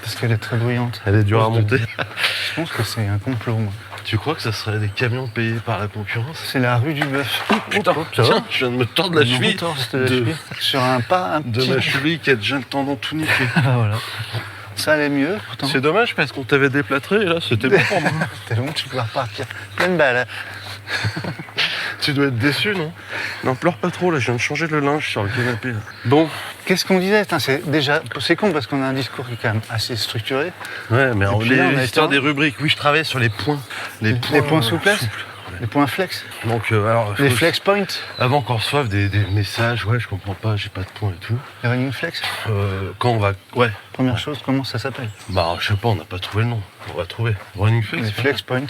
Parce qu'elle est très bruyante. Elle est dure à monter. Je pense que c'est un complot, moi. Tu crois que ça serait des camions payés par la concurrence? C'est la rue du bœuf. Putain, tiens, je viens de me tordre la cheville Sur un pas, un de petit... ma cheville qui a déjà le tendon tout niqué. Ah, voilà. Ça allait mieux, pourtant. C'est dommage parce qu'on t'avait déplâtré et là c'était bon pour moi. C'était long, tu pouvais repartir. Pleine balle. Tu dois être déçu, non? Non, pleure pas trop, là, je viens de changer le linge sur le canapé. Là. Bon, Qu'est-ce qu'on disait? Putain, c'est con parce qu'on a un discours qui est quand même assez structuré. ouais, mais puis là, on a l'histoire été- des rubriques, oui, je travaille sur les points. Les points souplesse. souples. Les points flex. Donc, alors, Les faut- flex points. avant qu'on reçoive des messages, ouais, je comprends pas, j'ai pas de points et tout. Les running flex. Quand on va. Ouais, Première chose, comment ça s'appelle? bah, je sais pas, on n'a pas trouvé le nom. On va trouver. Running Flex. Les c'est pas flex points. mal.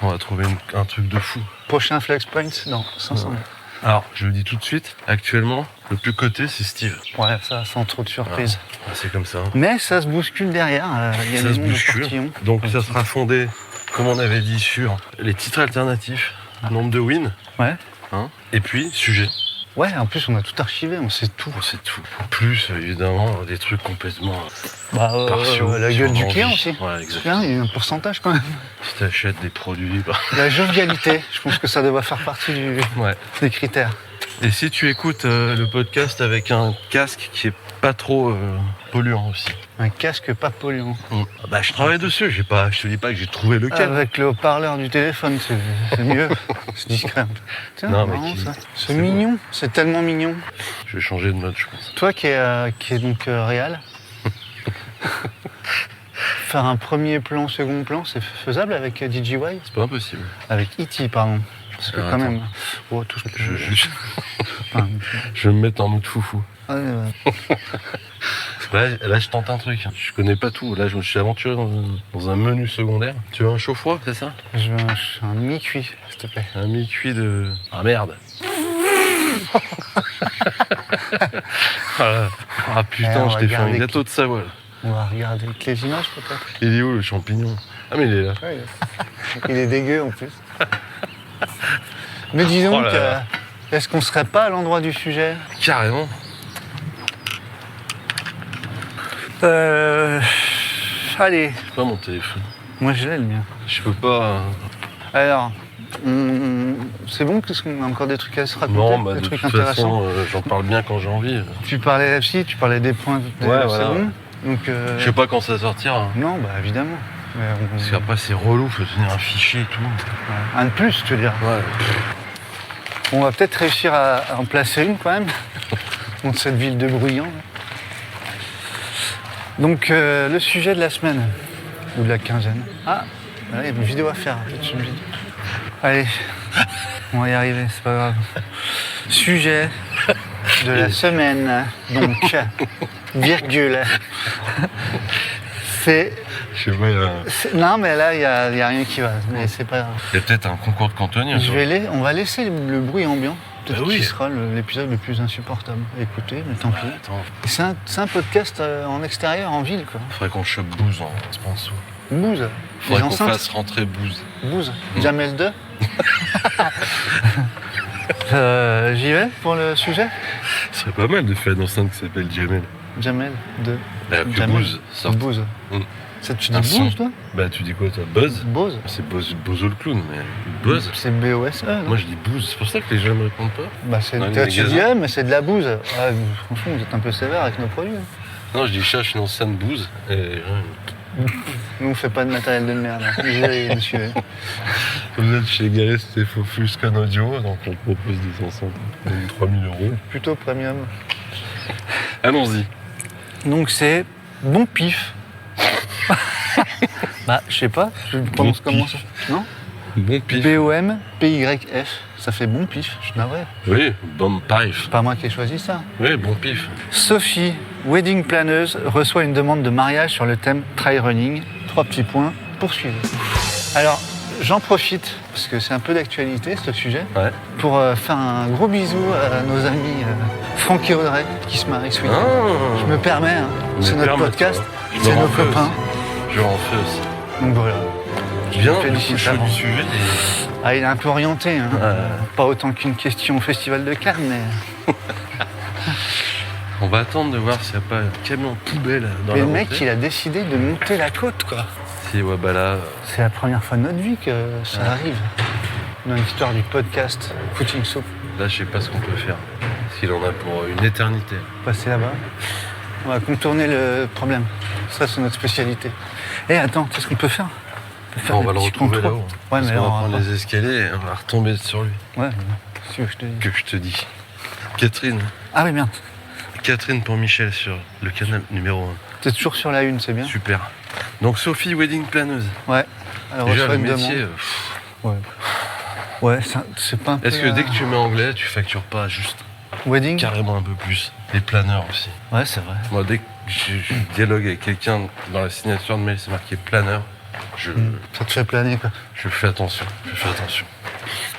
On va trouver un truc de fou. Prochain flex point dans 500 mètres. Alors, je le dis tout de suite, actuellement, le plus coté, c'est Steve. Ouais, ça, sans trop de surprise. Ah, c'est comme ça. hein. Mais ça se bouscule derrière. Il y a Ça des se noms de bouscule. portillons. Donc, ça sera fondé, comme on avait dit, sur les titres alternatifs, nombre de wins, Ouais. hein, et puis sujet. Ouais, en plus, on a tout archivé, on sait tout. C'est tout. Plus, évidemment, des trucs complètement Bah, partiaux. la qui gueule ont du envie. client aussi. Ouais, exactement. Bien, il y a un pourcentage quand même. Si t'achètes des produits, bah, La jovialité, je pense que ça devrait faire partie ouais. des critères. Et si tu écoutes le podcast avec un casque qui est pas trop polluant aussi. Un casque pas polluant. Bah, je travaille dessus, je te dis pas que j'ai trouvé lequel. Avec le haut-parleur du téléphone, c'est mieux. C'est discret un peu. Tiens, Non, mais marrant, qui- ça. c'est C'est mignon, c'est tellement mignon. Je vais changer de mode, je pense. Toi qui est donc réal, faire un premier plan, second plan, c'est faisable avec DJI? C'est pas impossible. Avec E.T., pardon. Parce que Alors, quand attends. même... Oh, tout ce que Enfin, je vais me mettre en mode foufou. Ouais, Là, je tente un truc. Je connais pas tout. Là, je me suis aventuré dans un menu secondaire. Tu veux un chaud-froid, c'est ça? je veux un mi-cuit, s'il te plaît. Un mi-cuit de... Ah merde. Ah putain, on je va t'ai fait un garder gâteau de Savoie. Là. On va regarder avec les images peut-être. Il est où le champignon? Ah mais il est là. Ouais, il est dégueu en plus. Mais dis donc, Oh là là. est-ce qu'on serait pas à l'endroit du sujet? Carrément. Allez, C'est pas mon téléphone. moi je l'ai le mien. Je peux pas... Alors, c'est bon parce qu'on a encore des trucs à se raconter, Non, bah, des de trucs toute intéressants. façon, j'en parle bien quand j'ai envie. Tu parlais FC, tu parlais des points, Ouais, voilà. c'est bon. Donc, Je sais pas quand ça sortira. non, bah évidemment. Mais Parce qu'après, c'est relou, faut tenir un fichier et tout. un de plus, tu veux dire. Ouais. On va peut-être réussir à en placer une quand même, dans cette ville de bruyant. là. Donc, le sujet de la semaine, ou de la quinzaine. Ah, là, il y a une vidéo à faire. En fait, sur une vidéo. Allez, on va y arriver, c'est pas grave. Sujet de la semaine, donc, virgule. C'est... Je sais pas, Non, mais là, il n'y a rien qui va, mais c'est pas grave. il y a peut-être un concours de cantonnier. On va laisser le bruit ambiant. Peut-être Bah oui. qu'il sera l'épisode le plus insupportable à écouter, mais tant pis. Attends, Et c'est un podcast en extérieur, en ville, quoi. faudrait qu'on chope Bouze en sponsor. Bouze. Les Faudrait qu'on enceintes. fasse rentrer Bouze. Bouze. Jamel 2. J'y vais pour le sujet. Ce serait pas mal de faire une enceinte qui s'appelle Jamel. Jamel de... Plus Jamel. Booz, sorte. Booz. Mm. Ça, tu dis Un son. Booz, toi? Bah, tu dis quoi, toi? Buzz? Booz. C'est Bozo le clown, mais Buzz? C'est B-O-S-E, non? Moi, je dis Booz. C'est pour ça que les gens me répondent pas. Bah, c'est... Dans les Tu dis, magasins. mais c'est de la bouse. Ah, franchement, vous êtes un peu sévère avec nos produits. Hein. Non, je dis cherche une ancienne Booz. Et Nous, on fait pas de matériel de merde. Hein. Désolé, monsieur. vous êtes chez Gareth, c'est Fofuscan Audio, donc on propose des enceintes de 3000 €. Plutôt premium. Allons-y. Donc, c'est bon pif. Bah, je sais pas. Je le prononce Bon comment pif. ça? Non? Bon pif. B-O-M-P-Y-F. Ça fait bon pif. Je suis navré. Oui, bon pif. C'est pas moi qui ai choisi ça. Oui, bon pif. Sophie, wedding planeuse, reçoit une demande de mariage sur le thème trail running. 3 petits points, poursuivez. Alors, j'en profite, parce que c'est un peu d'actualité ce sujet, Ouais. pour faire un gros bisou à nos amis Franck et Audrey qui se marient ce week-end. Ah, Je me permets, hein. C'est notre podcast, Je me c'est nos refais copains. aussi. Je en fais aussi. Donc voilà. Bien, le Félicite coup chaud avant. du sujet. Ah, il est un peu orienté, hein. Pas autant qu'une question au Festival de Cannes, mais... On va attendre de voir s'il n'y a pas un camion poubelle dans Mais la le mec, montée. il a décidé de monter la côte, quoi. Si, ouais, bah là, C'est la première fois de notre vie que ça arrive. Dans l'histoire du podcast Footing Soup. là, je sais pas ce qu'on peut faire. S'il en a pour une éternité. Passer là-bas. On va contourner le problème. Ça, c'est notre spécialité. Et attends, qu'est-ce qu'on peut faire? On peut faire On des va le petits retrouver contrôles. là-haut. Ouais, Parce mais qu'on là, va on prendre va les escaliers et on va retomber sur lui. pas. Ouais, si tu veux, je te dis. Que je te dis. Catherine. Ah oui, merde. Catherine pour Michel sur le canal numéro 1. T'es toujours sur la une, c'est bien. Super. Donc Sophie, wedding planeuse. Ouais. Alors, Déjà, reçoit le une métier, demande. Ouais. Ouais, c'est pas un peu... est-ce que dès que tu mets anglais, tu factures pas juste Wedding? carrément un peu plus? Les planeurs aussi. Ouais, c'est vrai. Moi, dès que je dialogue avec quelqu'un dans la signature de mail, c'est marqué planeur, je Ça te fait planer, quoi. fais attention. Je fais attention.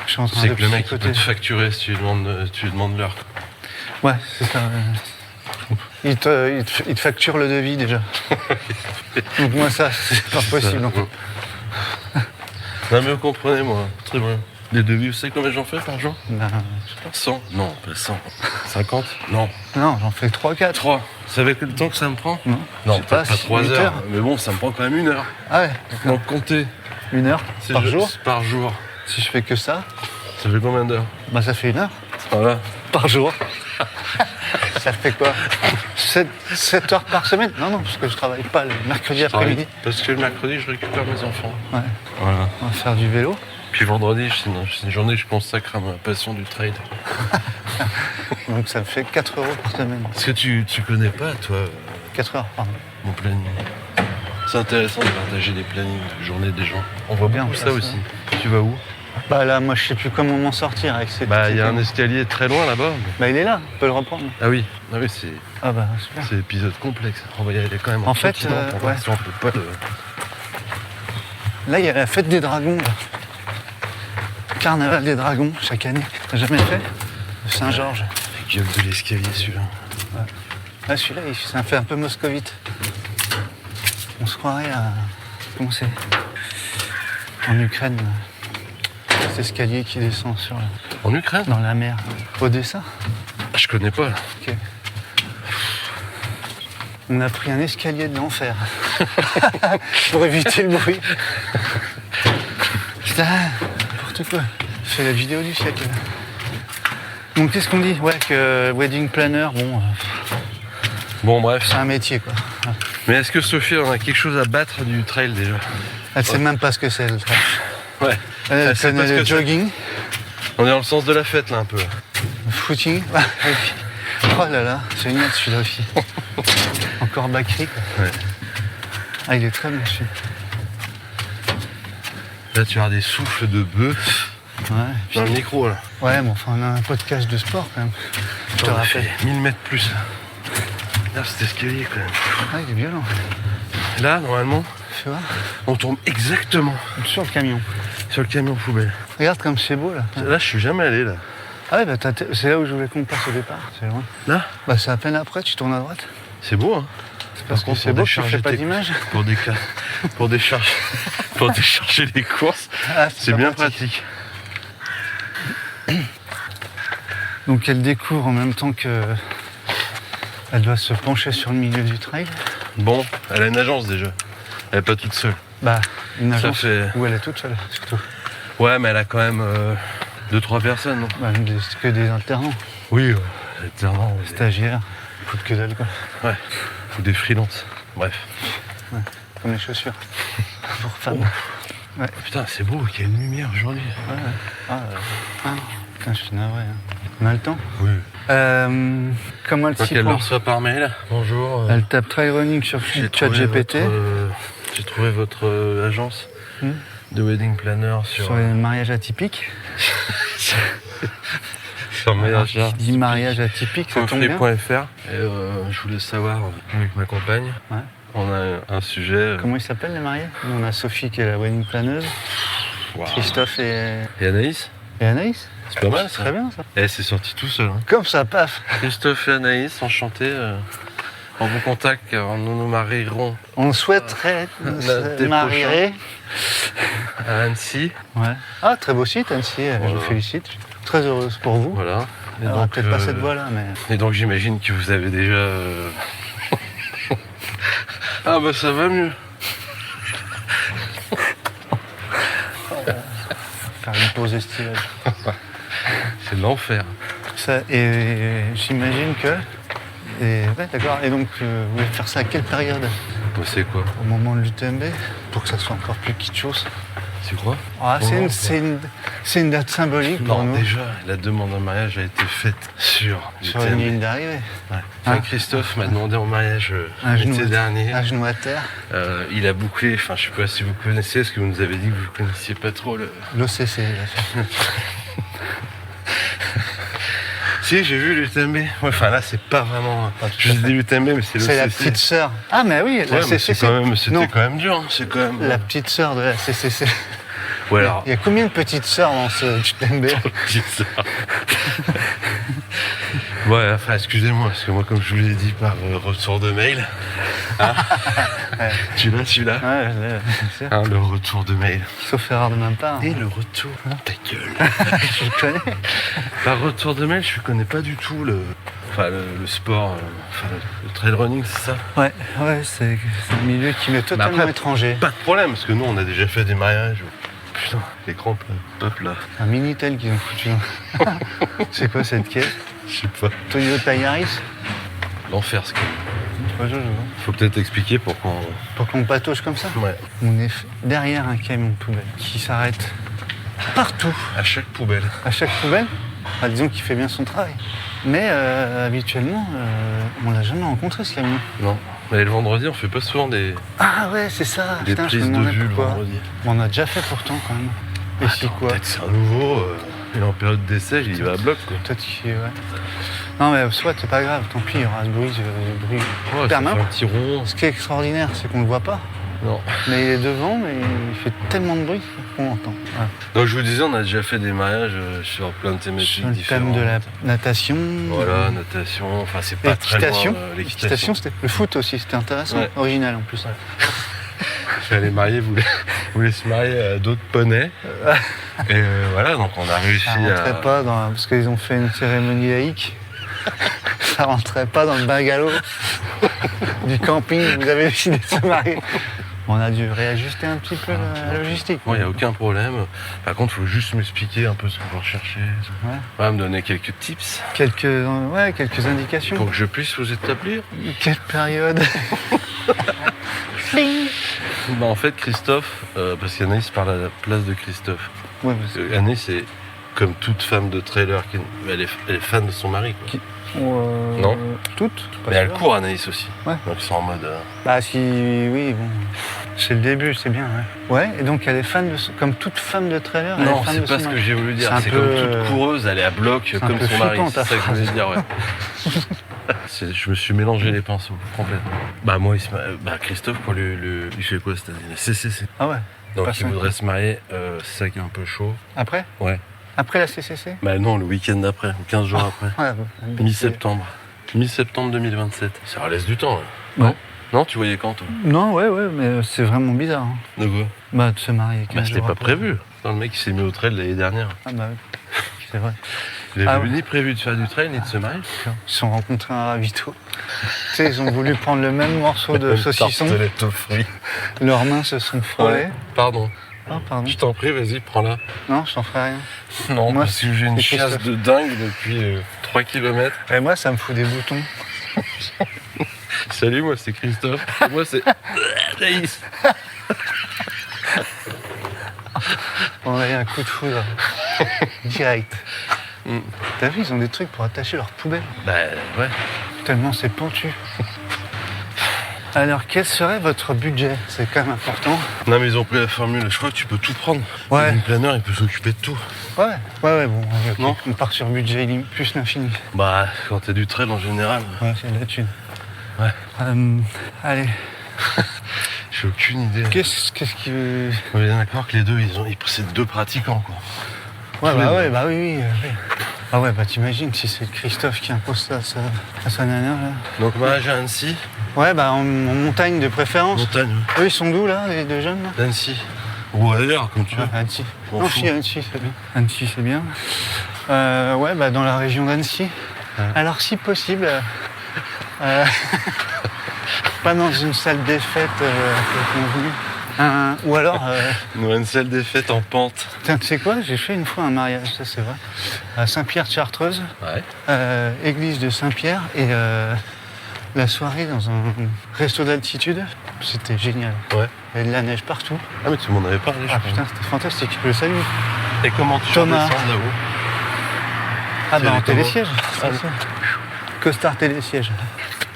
Je suis en train C'est de que le mec, il peut psychoter. te facturer si tu lui demandes l'heure. Ouais, c'est ça. Il te facture le devis, déjà. Donc moi, ça, c'est pas possible. Ça, non, mais vous comprenez, moi. Très bien. Les devis, vous savez combien j'en fais par jour? Ben, 100? Non, pas 100. 50? Non. non, j'en fais 3-4. 3. Vous savez le temps que ça me prend? Non, Non, je sais pas, pas 3 8 heures. Mais bon, ça me prend quand même 1 heure. Ah ouais, Donc comptez. 1 heure C'est par jour. Par jour. Si je fais que ça, Ça fait combien d'heures? bah ça fait 1 heure Voilà. par jour. Ça fait quoi 7 heures par semaine? Non, non, parce que je travaille pas le mercredi après-midi. Parce que le mercredi, je récupère mes enfants. Ouais, Voilà. on va faire du vélo. Puis vendredi, c'est une journée que je consacre à ma passion du trail. Donc ça me fait 4 euros par semaine. Est-ce que tu connais pas, toi, 4 heures, pardon. mon planning? C'est intéressant de partager des plannings de journée des gens. On voit Bien, beaucoup ça, ça ça. aussi. Tu vas où? Bah là, moi je sais plus comment m'en sortir avec ces... Bah, il y a un escalier très loin là-bas. Bah il est là, on peut le reprendre. Ah oui, Ah bah super. c'est épisode complexe. On va y aller quand même En fait, tranquillement pour voir ouais. si on peut pas le... Là, il y a la fête des dragons. Là. Carnaval des dragons, chaque année. T'as jamais fait? De Saint-Georges. La gueule de l'escalier, celui-là. Ah, celui-là, ça fait un peu moscovite. On se croirait à... Comment c'est? En Ukraine. là. Cet escalier qui descend sur En Ukraine? dans la mer. Odessa? Ah, je connais pas. Ok. On a pris un escalier de l'enfer. Pour éviter le bruit. Putain, n'importe quoi. C'est la vidéo du siècle. Donc qu'est-ce qu'on dit? Ouais, que wedding planner, bon, Bon, bref. c'est un métier quoi. Mais est-ce que Sophie en a quelque chose à battre du trail déjà? Elle sait même pas ce que c'est le trail. Ouais. Elle sait connaît pas ce le que c'est. jogging, On est dans le sens de la fête là un peu. le footing. Oh là là, c'est une merde celui-là aussi. Encore Bakri quoi. Ouais. Ah, il est très bien celui. Là tu as des souffles de bœuf Ouais, dans le micro là. ouais, bon, enfin, on a un podcast de sport quand même. Je te On a rappelle. fait 1000 mètres plus là. Là cet escalier quand même. Ah, il est violent. Là normalement Tu vois, on tombe exactement sur le camion. sur le camion poubelle. Regarde comme c'est beau là. Là je suis jamais allé là. Ah ouais, bah c'est là où je voulais qu'on passe au départ, c'est loin. Là Bah c'est à peine après, tu tournes à droite. c'est beau hein. C'est parce que contre, c'est pour beau que tu décharger fais pas tes- d'image. Pour décharger pour décharger les courses, Ah, c'est pas bien pratique. Donc elle découvre en même temps que Elle doit se pencher sur le milieu du trail. Bon, elle a une agence déjà. Elle est pas toute seule. Bah, une Ça agence fait... où elle est toute seule, surtout. Ouais, mais elle a quand même 2-3 personnes, non? Bah, c'est que des alternants, Oui, alternant. des stagiaires, foutent que dalle, quoi. Ouais, ou des freelances. Bref. Comme les chaussures. Pour femmes. Ouais. Putain, c'est beau, qu'il y a une lumière aujourd'hui. Putain, je suis navré. Hein. On a le temps? Oui. Comment elle Donc s'y elle le prend? reçoit par mail. Bonjour. Elle tape trail running sur ChatGPT. J'ai trouvé votre agence de wedding planner Sur les mariages atypiques. sur mariage Qui dit mariage atypique, ça tombe bien. free.fr. Et je voulais savoir, avec ma compagne, Ouais. on a un sujet. Comment ils s'appellent les mariés? Nous, on a Sophie qui est la wedding planeuse, Waouh. Christophe et Anaïs. Anaïs. C'est pas mal ça. Très bien ça. Et c'est sorti tout seul. Hein. Comme ça, paf. Christophe et Anaïs, enchantés. On vous contacte car nous nous marierons On souhaiterait L'été se marier. à Annecy. Ouais. Ah, très beau site, Annecy, je Voilà. vous félicite. Je suis très heureuse pour vous. Voilà. Et Alors, donc, peut-être pas cette voie-là, mais... Et donc j'imagine que vous avez déjà... Ah bah ça va mieux. Faire une pause estivale. C'est l'enfer. Ça, et j'imagine que... Et, ouais, d'accord. Et donc, vous voulez faire ça à quelle période? Bah, c'est quoi? Au moment de l'UTMB? Pour que ça soit encore plus kitschos. C'est quoi? Ah, Bon, c'est une date symbolique pour Non, nous. déjà, la demande en mariage a été faite sur Sur l'UTMB. une ligne d'arrivée. Ouais. Enfin, Ah. Christophe m'a demandé en mariage Un genou l'été dernier. à genoux à terre. Il a bouclé, enfin je sais pas si vous connaissez, parce que vous nous avez dit que vous connaissiez pas trop le... L'OCC, il a fait. Si, j'ai vu l'UTMB. Ouais, enfin là, c'est pas vraiment... Je dis l'UTMB, mais c'est le C'est la CC. petite sœur. Ah, mais oui, la Ouais, mais CCC. c'est quand même, c'était Non, quand même dur. Hein. C'est quand même... la petite sœur de la CCC. Ouais, alors... Il y a combien de petites sœurs dans ce UTMB? Petite sœur. Ouais, enfin, excusez-moi, parce que moi, comme je vous l'ai dit par retour de mail... Hein tu l'as, celui-là Ouais, c'est sûr. Hein, le retour de mail. Sauf erreur de ma part. Et le retour... Ta gueule. Je le connais. Par retour de mail, je connais pas du tout le sport, enfin, le trail running, c'est ça? Ouais, c'est un milieu qui m'est totalement après, étranger. Pas de problème, parce que nous, on a déjà fait des mariages. Putain, les crampes, hop là. Un Minitel qu'ils ont foutu. C'est quoi cette caisse? Je sais pas. Toyota Yaris? L'enfer, ce qu'il y a. Ouais, je vois. Faut peut-être expliquer pour qu'on... Pour qu'on patauge comme ça. Ouais. On est derrière un camion de poubelle qui s'arrête partout. À chaque poubelle. À chaque poubelle, bah, disons qu'il fait bien son travail. Mais habituellement, on l'a jamais rencontré ce camion. Non. Mais le vendredi, on fait pas souvent des Ah ouais, c'est ça. des Putain, je me prises de demandais vue le pourquoi. vendredi. On a déjà fait pourtant quand même. Et si quoi? Peut-être c'est un nouveau, il est en période d'essai, il va à bloc, quoi. Peut-être qu'il ouais. Non mais soit c'est pas grave, tant pis, il y aura ce bruit Ouais, ça permanent. fait un petit rond. Ce qui est extraordinaire, c'est qu'on le voit pas. Non. Mais il est devant, mais il fait tellement de bruit qu'on l'entend. Voilà. Donc je vous disais, on a déjà fait des mariages sur plein de thématiques Sur le différentes. thème de la natation. Voilà, natation, enfin c'est pas très loin, L'équitation. l'équitation. L'équitation, c'était le foot aussi, c'était intéressant, Ouais. original en plus. Les mariés voulaient se marier à d'autres poneys. Et voilà, donc on a réussi Ça rentrait pas dans, parce qu'ils ont fait une cérémonie laïque. Ça rentrait pas dans le bungalow du camping où vous avez décidé de se marier. On a dû réajuster un petit peu la logistique. Bon, il n'y a aucun problème. Par contre, il faut juste m'expliquer un peu ce qu'on va rechercher. Ouais. Ouais, me donner quelques tips Quelques indications. pour que je puisse vous établir. Quelle période? Bah, en fait, Christophe, parce qu'Anaïs parle à la place de Christophe. Ouais, parce que- Anaïs, c'est comme toute femme de trailer, elle est fan de son mari. Quoi. Non. Toutes pas Mais elle sûr. court, Anaïs aussi. Ouais. Donc ils sont en mode... Bah si, oui, bon. C'est le début, c'est bien, ouais. Ouais, et donc elle est fan de comme toute femme de trailer, elle Non, est fan c'est de pas son ce que mari. j'ai voulu dire. C'est un C'est peu, comme toute coureuse, elle est à bloc un comme peu son mari. flippant, C'est ta ça que je voulais phrase. dire, ouais. Je me suis mélangé les pinceaux, complètement. Bah moi, Christophe, pour il fait quoi cette année? La CCC. Ah ouais. Donc Pas il ça. voudrait se marier, c'est ça qui est un peu chaud. Après? Ouais. Après la CCC? Bah non, le week-end d'après, ou 15 jours après. Ouais, Mi-septembre. Mi-septembre 2027. Ça laisse du temps, là. Ouais. Non? Non, tu voyais quand, toi? Non, ouais, mais c'est vraiment bizarre. Hein. De quoi? Bah, de se marier. 15 Bah c'était jours pas après. prévu. Non, le mec, il s'est mis au trail l'année dernière. Ah bah oui, c'est vrai. Il Ah avait ouais. ni prévu de faire du trail ni de se marier. Ils se sont rencontrés à un ravito. Tu sais, ils ont voulu prendre le même morceau de saucisson. Tartelette aux fruits. Leurs mains se sont frôlées. Pardon. Oh, pardon. Je t'en prie, vas-y, prends-la. Non, je t'en ferai rien. Non, Moi, parce que j'ai une c'est chiasse Christophe. de dingue depuis 3 km. Et moi, ça me fout des boutons. Salut, moi c'est Christophe. Et moi c'est Naïs. On a eu un coup de foudre. Direct. Mm. T'as vu, ils ont des trucs pour attacher leur poubelle. Bah ouais. Tellement c'est pentu. Alors, quel serait votre budget? C'est quand même important. Non mais ils ont pris la formule, je crois que tu peux tout prendre. Ouais. Le planeur il peut s'occuper de tout. Ouais, bon, ok. Non. On part sur budget plus l'infini. Bah quand t'as du trail en général, Ouais, c'est de la thune. Ouais. Allez, j'ai aucune idée. qu'est-ce qui... On est bien d'accord que les deux, c'est deux pratiquants quoi. Ouais, Tous les bah deux. ouais, bah oui. Ah ouais, bah t'imagines si c'est Christophe qui impose ça à sa nana, là. Donc mariage à Annecy, Ouais, bah en montagne de préférence. montagne, Eux, ils sont d'où, là, les deux jeunes, là? d'Annecy. Ou ailleurs comme tu veux. Ouais, Annecy. M'en Non, fous. si, Annecy, c'est bien. Annecy, c'est bien. Ouais, bah dans la région d'Annecy. Ouais. Alors, si possible, pas dans une salle des fêtes convenue. Ou alors, Nous une salle des fêtes en pente. tiens, tu sais quoi, j'ai fait une fois un mariage, ça c'est vrai, à Saint-Pierre-de-Chartreuse, Ouais. église de Saint-Pierre, et la soirée dans un resto d'altitude, c'était génial. Ouais. Il y avait de la neige partout. Ah mais tu m'en avais parlé je Ah crois. putain, c'était fantastique, je le salue. Et comment tu Thomas. redescends là-haut? Ah C'est bah en les télésiège, Ah, c'est ça. Costard télésiège.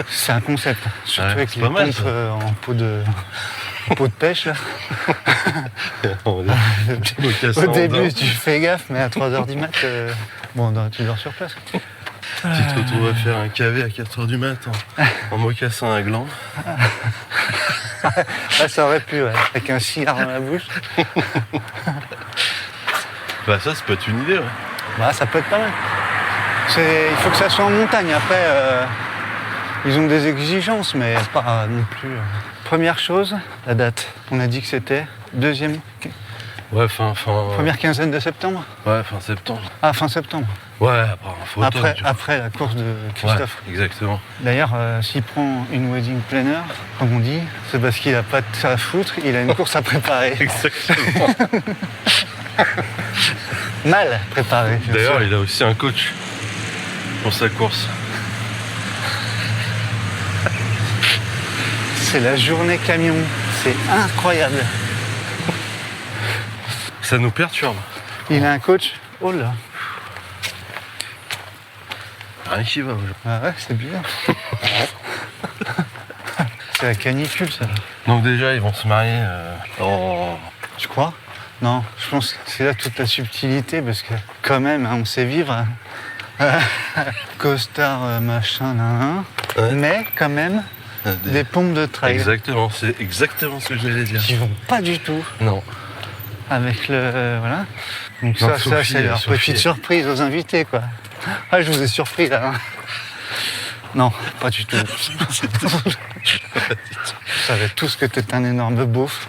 C'est un concept, surtout Ouais, avec c'est les pas mal, pompes ça. en peau de pêche là. On est- petit mocassin Au en début dents. tu fais gaffe, mais à 3h du mat, bon, tu dors sur place. Tu te retrouves à faire un KV à 4h du matin en mocassin à gland. Ah, ça aurait pu, ouais, avec un cigare dans la bouche. Bah ça peut être une idée ouais. Bah ça peut être pas mal. Il faut que ça soit en montagne. Après, ils ont des exigences, mais pas non plus. Première chose, la date. On a dit que c'était Ouais, première quinzaine de septembre. ouais, fin septembre. Ah, fin septembre. Ouais, après en photo. Après la course de Christophe. Ouais, exactement. D'ailleurs, s'il prend une wedding planner, comme on dit, c'est parce qu'il n'a pas de ça à foutre, il a une course à préparer. Exactement. Mal préparé. bien D'ailleurs, sûr. il a aussi un coach pour sa course. C'est la journée camion. C'est incroyable. Ça nous perturbe. Il a un coach. Oh là. Rien qui va aujourd'hui. Ah ouais, c'est bizarre. C'est la canicule, ça. Donc déjà, ils vont se marier en... Tu crois? Non, je pense que c'est là toute la subtilité, parce que quand même, hein, on sait vivre. Costard, machin, nan, nan. Ouais. Mais quand même, des pompes de trail Exactement, c'est exactement ce que j'allais dire. qui vont pas du tout Non. avec le... Voilà. Donc Non, ça, Sophie, c'est leur Sophie. petite surprise aux invités, quoi. Ah, je vous ai surpris, là. Hein. Non, pas du tout. Je savais tous que t'étais un énorme beauf.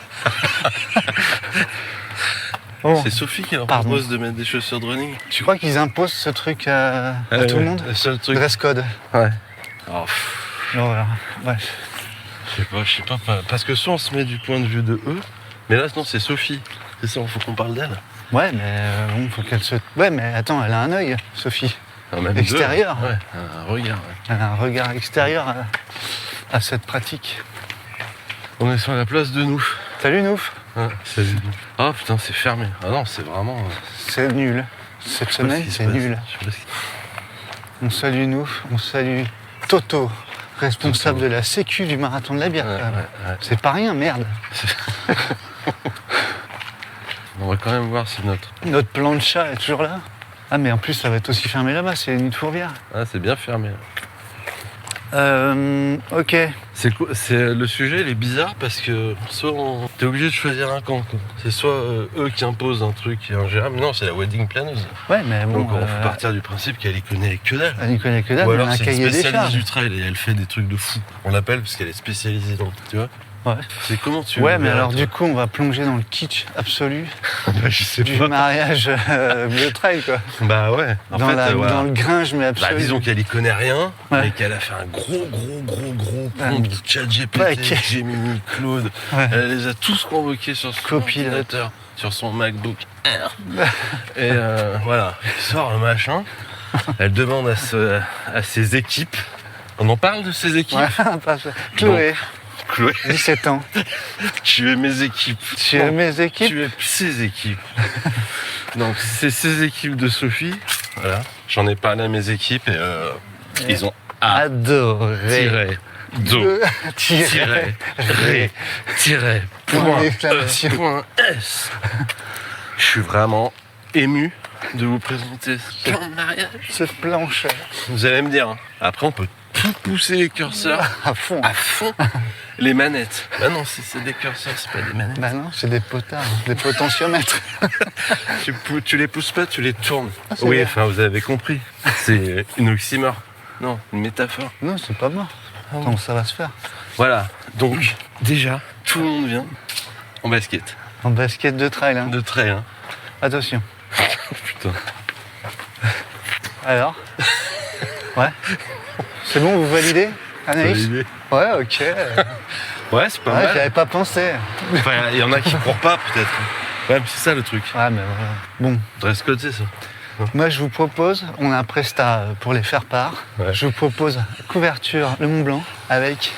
Bon, C'est Sophie qui leur Pardon. propose de mettre des chaussures de running. tu crois qu'ils imposent ce truc à tout le monde? Le seul truc. Dress code. Ouais. Oh, pff, Non, voilà. Bref. je sais pas. Parce que soit on se met du point de vue de eux, mais là, non, c'est Sophie. C'est ça, il faut qu'on parle d'elle. Ouais, mais bon, faut qu'elle se... Ouais, mais attends, elle a un œil, Sophie. Ah, même Extérieur. deux. Ouais, un regard. Ouais. Elle a un regard extérieur à cette pratique. On est sur la place de nous. Salut, Nouf. Ah, salut. Ah putain, c'est fermé. Ah non, c'est vraiment. C'est nul. Cette je sais pas semaine, ce qui se c'est passe. nul. Je sais pas ce qui- On salue Nouf, on salue Toto, responsable Toto. de la sécu du marathon de la bière. Ouais, quand même. ouais. C'est pas rien, merde. On va quand même voir si notre. Notre plan de chat est toujours là. Ah, mais en plus, ça va être aussi fermé là-bas, c'est les nuits de Fourvière. Ah, c'est bien fermé. Ok. Le sujet, il est bizarre parce que soit t'es obligé de choisir un camp. Quoi. C'est soit eux qui imposent un truc qui est ingérable. Non, c'est la wedding planeuse. Ouais, mais bon. Donc on faut partir du principe qu'elle y connaît que dalle. Elle n'y connaît que dalle, Ou mais elle alors a un c'est une cahier des spécialiste charges. du trail et elle fait des trucs de fou. On l'appelle parce qu'elle est spécialisée dans. Tu vois. Ouais. C'est comment tu. Ouais, le mais verrais, alors toi du coup, on va plonger dans le kitsch absolu. Bah, je sais du pas. mariage de trail, quoi. Bah ouais. En Dans, fait, voilà. dans le gringe, mais Bah, absolu. disons qu'elle y connaît rien, Ouais. mais qu'elle a fait un gros Ah, pompe de ChatGPT, ouais, ok. Gemini, Claude. Ouais. Elle les a tous convoqués sur son Copilote. ordinateur, sur son MacBook Air. Et voilà, il sort le machin. Elle demande à ses équipes. On en parle de ses équipes? Ouais, parfait. Chloé, Chloé, 17 ans. tu es mes équipes. Tu es mes équipes. Tu es ses équipes. Donc c'est ses équipes de Sophie. Voilà. J'en ai parlé à mes équipes et ils ont Adoré. do Tiret. ré Point point d'exclamation. point S. Je suis vraiment ému de vous présenter ce plan de mariage. Ce planche Vous allez me dire, hein, après on peut tout pousser les curseurs à fond. à fond. Les manettes. Bah non, c'est des curseurs, c'est pas des manettes. Bah non, c'est des potards, des potentiomètres. Tu les pousses pas, tu les tournes. c'est Oui, vrai. enfin vous avez compris. C'est une oxymore. Non, une métaphore. Non, c'est pas mort. Ah Comment ça va se faire? Voilà, donc déjà, tout le monde vient en basket. En basket de trail, hein. De trait, hein. Attention. Putain. Alors Ouais. C'est bon, vous validez, Anaïs? Validé. Ouais, ok. Ouais, c'est pas Ouais, j'y mal. avais pas pensé. Enfin, il y en a qui courent pas, peut-être. Ouais, mais c'est ça le truc. Ouais, mais voilà. Bon, Dress code, c'est ça. moi je vous propose, on a un prestat pour les faire part. Ouais. Je vous propose couverture le Mont Blanc avec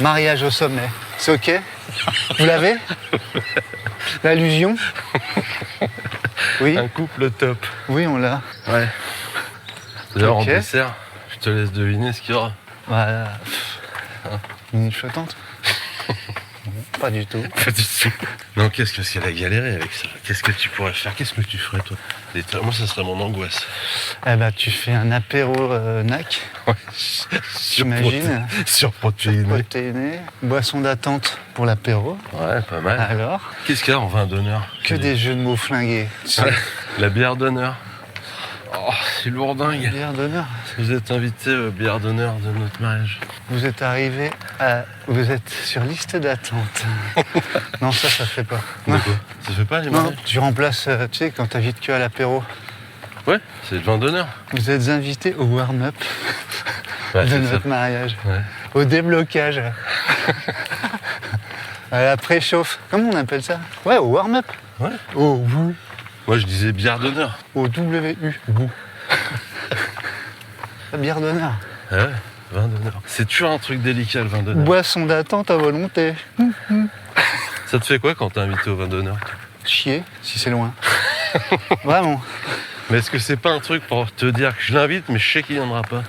mariage au sommet. C'est ok? Vous l'avez? L'allusion? Oui, Un couple top. oui, on l'a. Ouais. D'ailleurs, Ok. en dessert, je te laisse deviner ce qu'il y aura. Voilà. Une flottante? Non, pas du tout. Pas du tout. Non, qu'est-ce qu'elle a galéré avec ça? Qu'est-ce que tu pourrais faire? Qu'est-ce que tu ferais, toi? Moi, ça serait mon angoisse. Eh ben, tu fais un apéro NAC, Ouais. j'imagine. Surprotéiné. Protéiné, boisson d'attente pour l'apéro. Ouais, pas mal. Alors, Qu'est-ce qu'il y a en vin d'honneur? que des jeux de mots flingués. Ouais. La bière d'honneur. Oh, c'est lourdingue. Bière d'honneur. Vous êtes invité bière d'honneur de notre mariage. Vous êtes arrivé à... Vous êtes sur liste d'attente. Non, ça fait pas. De quoi? Ça se fait pas les Non, mariages? tu remplaces, tu sais, quand t'invites que à l'apéro. Ouais, c'est le vin d'honneur. Vous êtes invité au warm-up Ouais, de c'est notre ça. mariage. Ouais. Au déblocage. À la préchauffe. Comment on appelle ça? Ouais, au warm-up. Ouais. Au WU. Moi, je disais bière d'honneur. Au WU. WU. La bière d'honneur. Ah ouais, vin d'honneur. C'est toujours un truc délicat, le vin d'honneur. Boisson d'attente à volonté. Ça te fait quoi quand t'es invité au vin d'honneur? Chier, si c'est loin. Vraiment. Mais est-ce que c'est pas un truc pour te dire que je l'invite, mais je sais qu'il viendra pas?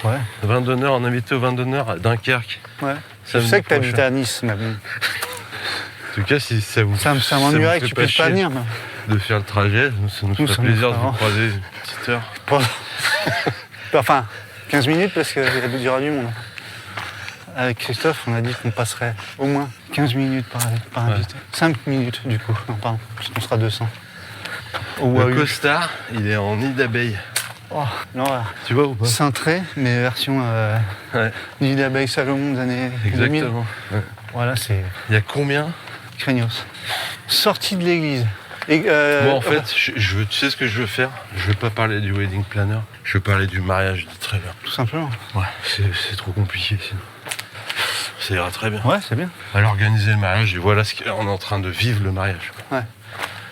Ouais. Vin d'honneur, on invité au vin d'honneur à Dunkerque. Ouais. Ça Je me sais que prochain. t'habites à Nice, mais bon. En tout cas, si ça vous Ça vous m'ennuierait que fait tu puisses pas chier venir. mais de faire le trajet, ça nous Nous, ferait ça nous plaisir de fera. vous croiser une petite heure. Enfin, 15 minutes parce qu'il y aura du monde. Avec Christophe, on a dit qu'on passerait au moins 15 minutes par Ouais. invité. 5 minutes du coup, non pardon, parce qu'on sera 200. Au Le Wahoo. costard, il est en nid d'abeille. Oh, l'horreur. Tu vois ou pas? Cintré, mais version Ouais, nid d'abeille Salomon des années 2000. exactement. Ouais. Voilà, c'est Il y a combien? craignos. Sortie de l'église. Et, Moi, en fait, tu sais ce que je veux faire? Je veux pas parler du wedding planner, je veux parler du mariage du trailer. tout simplement. Ouais, c'est trop compliqué sinon. Ça ira très bien. Ouais, c'est bien. Allez organiser le mariage et voilà ce qu'on est en train de vivre le mariage.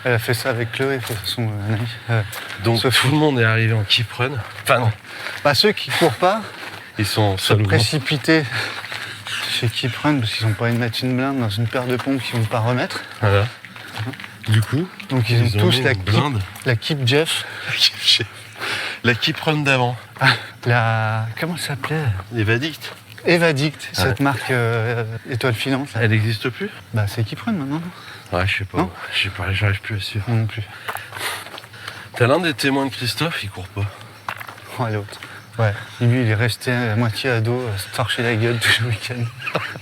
Elle a fait ça avec Chloé, de toute façon, Anaïs. Donc Sophie. tout le monde est arrivé en keep run. Enfin non, Bah, ceux qui courent pas, ils sont se salauds. précipiter chez Keep Run parce qu'ils n'ont pas une mettre une blinde dans une paire de pompes qu'ils vont pas remettre. Voilà. Du coup, Donc ils ont tous mis la une blinde. la Keep Jeff, La keep run d'avant. la... Comment ça s'appelait? Les Vadict. Evadict, cette marque étoile filante. Là. Elle n'existe plus? Bah c'est Keep Run maintenant. Ouais, je sais pas. Non. Je sais pas, j'arrive plus à suivre. Moi non plus. T'as l'un des témoins de Christophe, il court pas. Oh, l'autre. Ouais, et lui il est resté à moitié ado, à se torcher la gueule tout le week-end,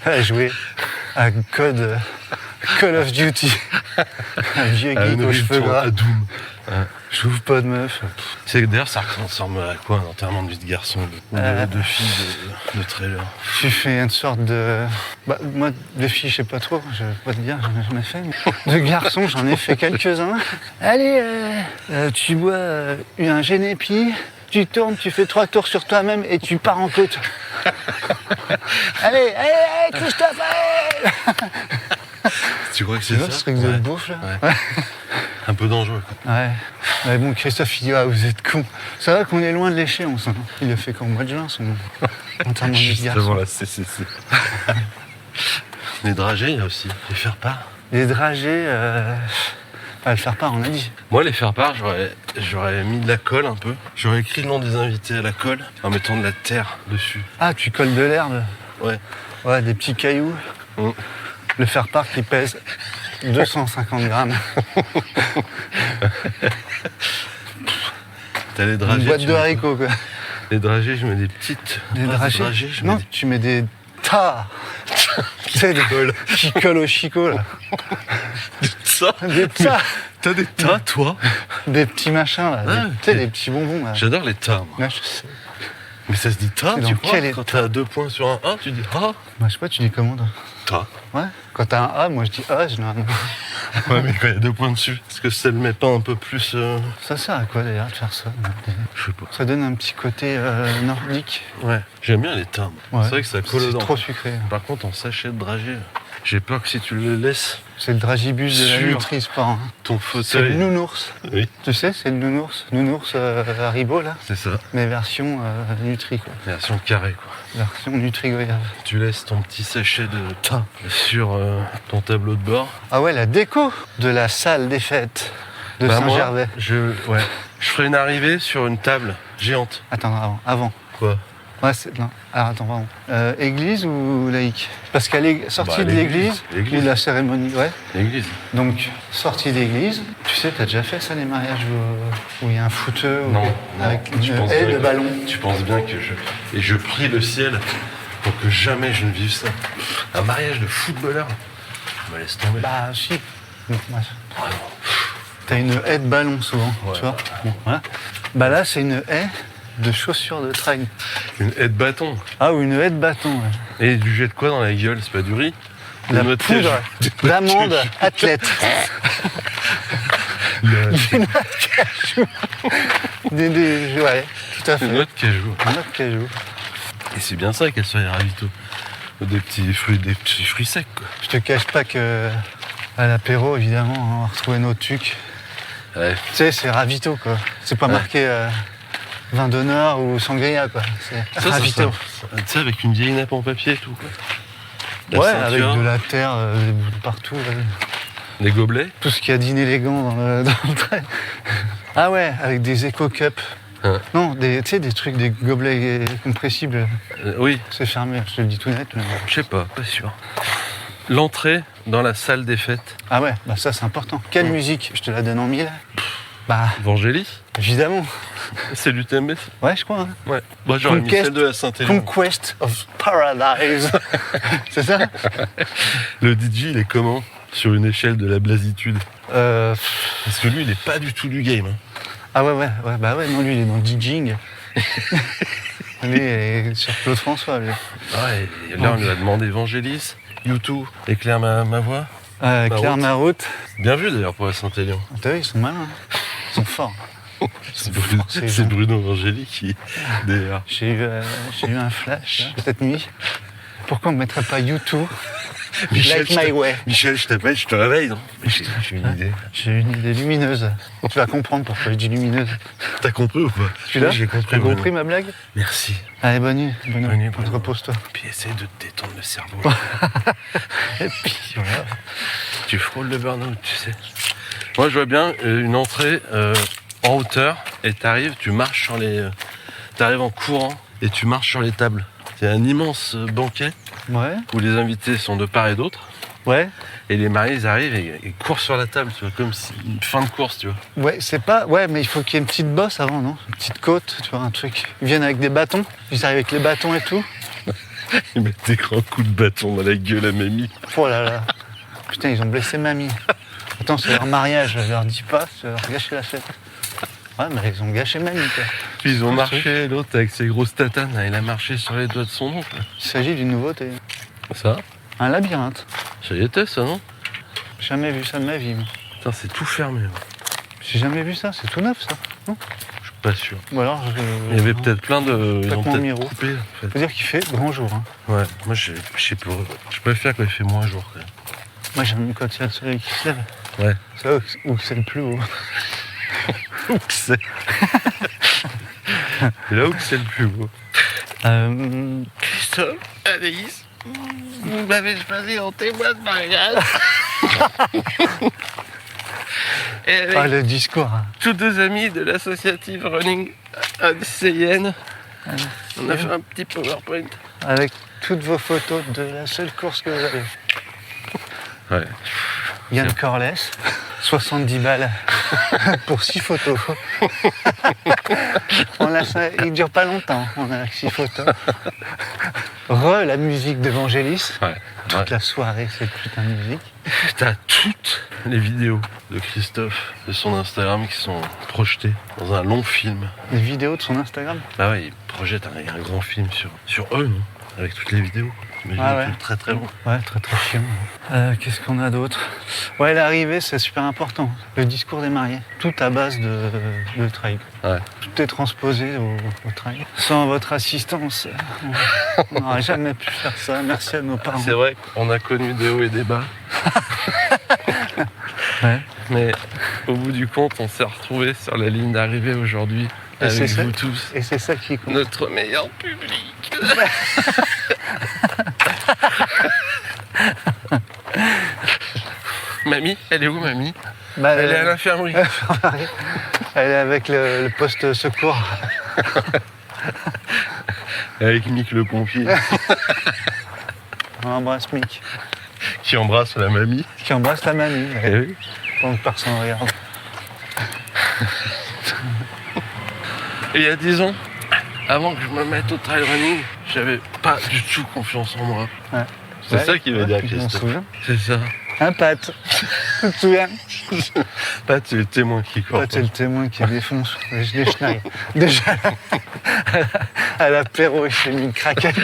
à jouer à Call of Duty. Un vieux geek aux cheveux gras. à Doom. Je trouve pas de meuf. C'est d'ailleurs ça ressemble à quoi un enterrement de vie de garçon ou de fille de trailer. Tu fais une sorte de... Bah, moi, de filles, je sais pas trop, je vais pas te dire, j'en ai jamais fait. Mais... De garçons, j'en ai fait quelques-uns. Allez, tu bois un génépi, tu tournes, tu fais 3 tours sur toi-même et tu pars en côte. Allez, Christophe, allez. Tu crois que c'est Tu ça? vois ce truc de bouffe, là? Ouais. Un peu dangereux, quoi. Ouais. Mais bon, Christophe, il dit, ah, vous êtes con. C'est vrai qu'on est loin de l'échéance. Hein. Il le fait qu'au mois de juin, son enterrement de vie de Juste garçon. avant la CCC. Les dragées, il y a aussi. Les faire-part. Les dragées, le faire part, on a dit. Moi, les faire-part, j'aurais mis de la colle un peu. J'aurais écrit le nom des invités à la colle en mettant de la terre dessus. Ah, tu colles de l'herbe? Ouais. Ouais, des petits cailloux. Mm. Le faire part qui pèse 250 grammes. T'as les Une dragées. boîte tu de mets- haricots, quoi. Les dragées, je mets des petites. Des Ah, dragées? je Non, mets tu mets des tas. Tu sais, des qui collent au chicot, là. des... Ça. Des tas. T'as des tas, toi? Des petits machins, là. Ah, Tu sais, des petits bonbons, là. J'adore les tas, moi. Ouais, je sais. Mais ça se dit tas, C'est tu dans crois? quel Quand état t'as 2 points sur un A, tu dis ah, Bah, je sais pas, tu dis comment, toi? tas. Ouais. Quand t'as un A, moi, je dis A, généralement. Ouais, mais quand il y a 2 points dessus, est-ce que ça le met pas un peu plus. Ça sert à quoi, d'ailleurs, de faire ça? Je sais pas. Ça donne un petit côté nordique. Ouais. J'aime bien les tas. moi. Ouais. C'est vrai que ça colle aux C'est dents. trop sucré. Par contre, en sachet de dragée, j'ai peur que si tu le laisses, C'est le dragibus de la Sûr. Nutri-Sport. Hein. ton C'est le fauteuil. nounours. Oui, Tu sais, c'est le nounours. Nounours Haribo, là. c'est ça. Mais version Nutri, quoi. Version carrée, quoi. Version Nutri-Goyave. Tu laisses ton petit sachet de tas sur ton tableau de bord. Ah ouais, la déco de la salle des fêtes de Bah, Saint-Gervais. moi, je ferai une arrivée sur une table géante. Attends, avant. Quoi? Ouais, non. Alors attends, pardon. Église ou laïque? Parce qu'à sortie Bah, de l'église l'église. ou de la cérémonie, ouais. L'église. Donc, sortie d'église, tu sais, t'as déjà fait ça, les mariages où il y a un footeux ou- Non, avec tu une penses haie bien de que- ballon. Tu penses bien que je prie le ciel pour que jamais je ne vive ça. Un mariage de footballeur. Je me laisse tomber. Bah, si. Donc, ouais. T'as une haie de ballon souvent, Ouais. tu vois. Bon, voilà. Bah là, c'est une haie de chaussures de trail. Une haie de bâton. Ah, ou une haie de bâton, ouais. Et du jet de quoi dans la gueule? C'est pas du riz? La Une noix de poudre cajou. d'amande athlète. Une Des noix de cajou. Ouais, tout à fait. noix de cajou. Des noix de cajou. Et c'est bien ça qu'elle soit les ravitaux. Des petits fruits secs, quoi. Je te cache pas que à l'apéro, évidemment, on va retrouver nos tucs. Ouais. Tu sais, c'est ravito, quoi. C'est pas Ouais. marqué vin d'honneur ou sangria, quoi. C'est Ça, ravito. Tu sais, avec une vieille nappe en papier et tout, quoi. La Ouais, ceinture, avec de la terre partout. Ouais. des gobelets. Tout ce qu'il y a d'inélégant dans le trait. Ah ouais, avec des éco-cups. Hein. Non, tu sais, des trucs, des gobelets compressibles. Oui, C'est fermé, je te le dis tout net. Mais... je sais pas sûr. L'entrée dans la salle des fêtes. Ah ouais, bah ça c'est important. Quelle musique? Je te la donne en mille. Bah, Vangélis, évidemment. c'est l'UTMB. Ouais, je crois. Hein. Ouais. Moi, j'aurais mis Conquest- celle de la Saint-Élion. Conquest of Paradise. C'est ça? Le DJ, il est comment sur une échelle de la blasitude? Euh, Parce que lui, il est pas du tout du game. Hein. Ah ouais, bah ouais, non, lui il est dans le DJing. Lui, il est sur Claude François, lui. Ouais, et là, on lui a demandé Vangélis, YouTube, éclaire ma voix. Claire route. Maroute. Bien vu d'ailleurs pour la Saint-Élion. T'as vu, ils sont malins. Hein. Ils sont forts. C'est ces c'est gens. Bruno Vangélis qui, d'ailleurs. J'ai eu un flash cette nuit. Pourquoi on ne mettrait pas YouTube Michel, Like My Way? Michel, je t'appelle, je te réveille, non? J'ai une idée. J'ai une idée lumineuse. Tu vas comprendre pourquoi je dis lumineuse. T'as compris ou pas? Tu l'as? Oui, j'ai compris. T'as compris Bruno. ma blague? Merci. Allez, bonne nuit. Bonne Bonne nuit, nuit. Bruno. Repose-toi. Puis essaye de te détendre le cerveau. Et puis, voilà. Tu frôles le burn-out, tu sais. Moi, je vois bien une entrée en hauteur et t'arrives, tu marches sur les... t'arrives en courant et tu marches sur les tables. C'est un immense banquet Ouais. où les invités sont de part et d'autre. Ouais. Et les mariés, ils arrivent et courent sur la table, tu vois, comme si, une fin de course, tu vois. Ouais, c'est pas. Ouais, mais il faut qu'il y ait une petite bosse avant, non? Une petite côte, tu vois, un truc. Ils viennent avec des bâtons. Ils arrivent avec les bâtons et tout. Ils mettent des grands coups de bâton dans la gueule à mamie. Oh là là. Putain, ils ont blessé mamie. Attends, c'est leur mariage, je leur dis pas, c'est leur gâcher la fête. Ouais, mais ils ont gâché Mamie, quoi. Puis ils ont marché, l'autre avec ses grosses tatanes, là, il a marché sur les doigts de son oncle. Il s'agit d'une nouveauté. Ça, Un labyrinthe. ça y était ça, non? Jamais vu ça de ma vie, moi. Putain, c'est tout fermé. Moi. J'ai jamais vu ça, c'est tout neuf, ça. Non Je suis pas sûr. Ou alors, Il y avait peut-être plein de... Ils ont Complètement peut-être miro. coupé, en fait. Faut dire qu'il fait grand jour. Hein. Ouais, moi je sais pas. Je préfère quand il fait moins jour quand même. Moi, j'aime quand il y a le soleil qui se lève. Ouais. C'est là où c'est le plus haut. Où que c'est C'est là où que c'est le plus beau. Christophe, Anaïs, vous m'avez choisi en témoin de mariage. Et avec Ah, le discours. Hein. tous deux amis de l'associative Running ADCN, on a fait un petit PowerPoint. Avec toutes vos photos de la seule course que vous avez. Ouais. Yann Corlès, 70 balles pour 6 photos. Il dure pas longtemps, on a 6 photos. La musique d'Evangelis. Ouais. Toute la soirée, cette putain de musique. T'as toutes les vidéos de Christophe, de son Instagram qui sont projetées dans un long film. Les vidéos de son Instagram. Ah ouais, il projette un grand film sur eux, non? Avec toutes les vidéos. Mais Ah ouais. très très long. Ouais, très très chiant. Qu'est-ce qu'on a d'autre? Ouais, l'arrivée, c'est super important. Le discours des mariés. Tout à base de trail. Ouais. Tout est transposé au trail. Sans votre assistance, on n'aurait jamais pu faire ça. Merci à nos parents. C'est vrai qu'on a connu des hauts et des bas. Ouais. Mais au bout du compte, on s'est retrouvés sur la ligne d'arrivée aujourd'hui Et avec c'est vous ça. tous. Et c'est ça qui compte. Notre meilleur public. Mamie, elle est où, mamie? Bah, Elle est à l'infirmerie. Elle est avec le poste secours. Avec Mick le pompier On embrasse Mick. qui embrasse la mamie. Qui embrasse la mamie. Eh oui. Pendant que personne ne regarde. Et il y a 10 ans, avant que je me mette au trail running, j'avais pas du tout confiance en moi. Ouais. C'est ça qui veut dire On se Christophe. souvient. C'est ça. Un Pat. Tu te souviens? Pat, c'est le témoin qui court. Pat, c'est le témoin qui défonce les schneilles. Déjà, à l'apéro, il s'est mis une craquette.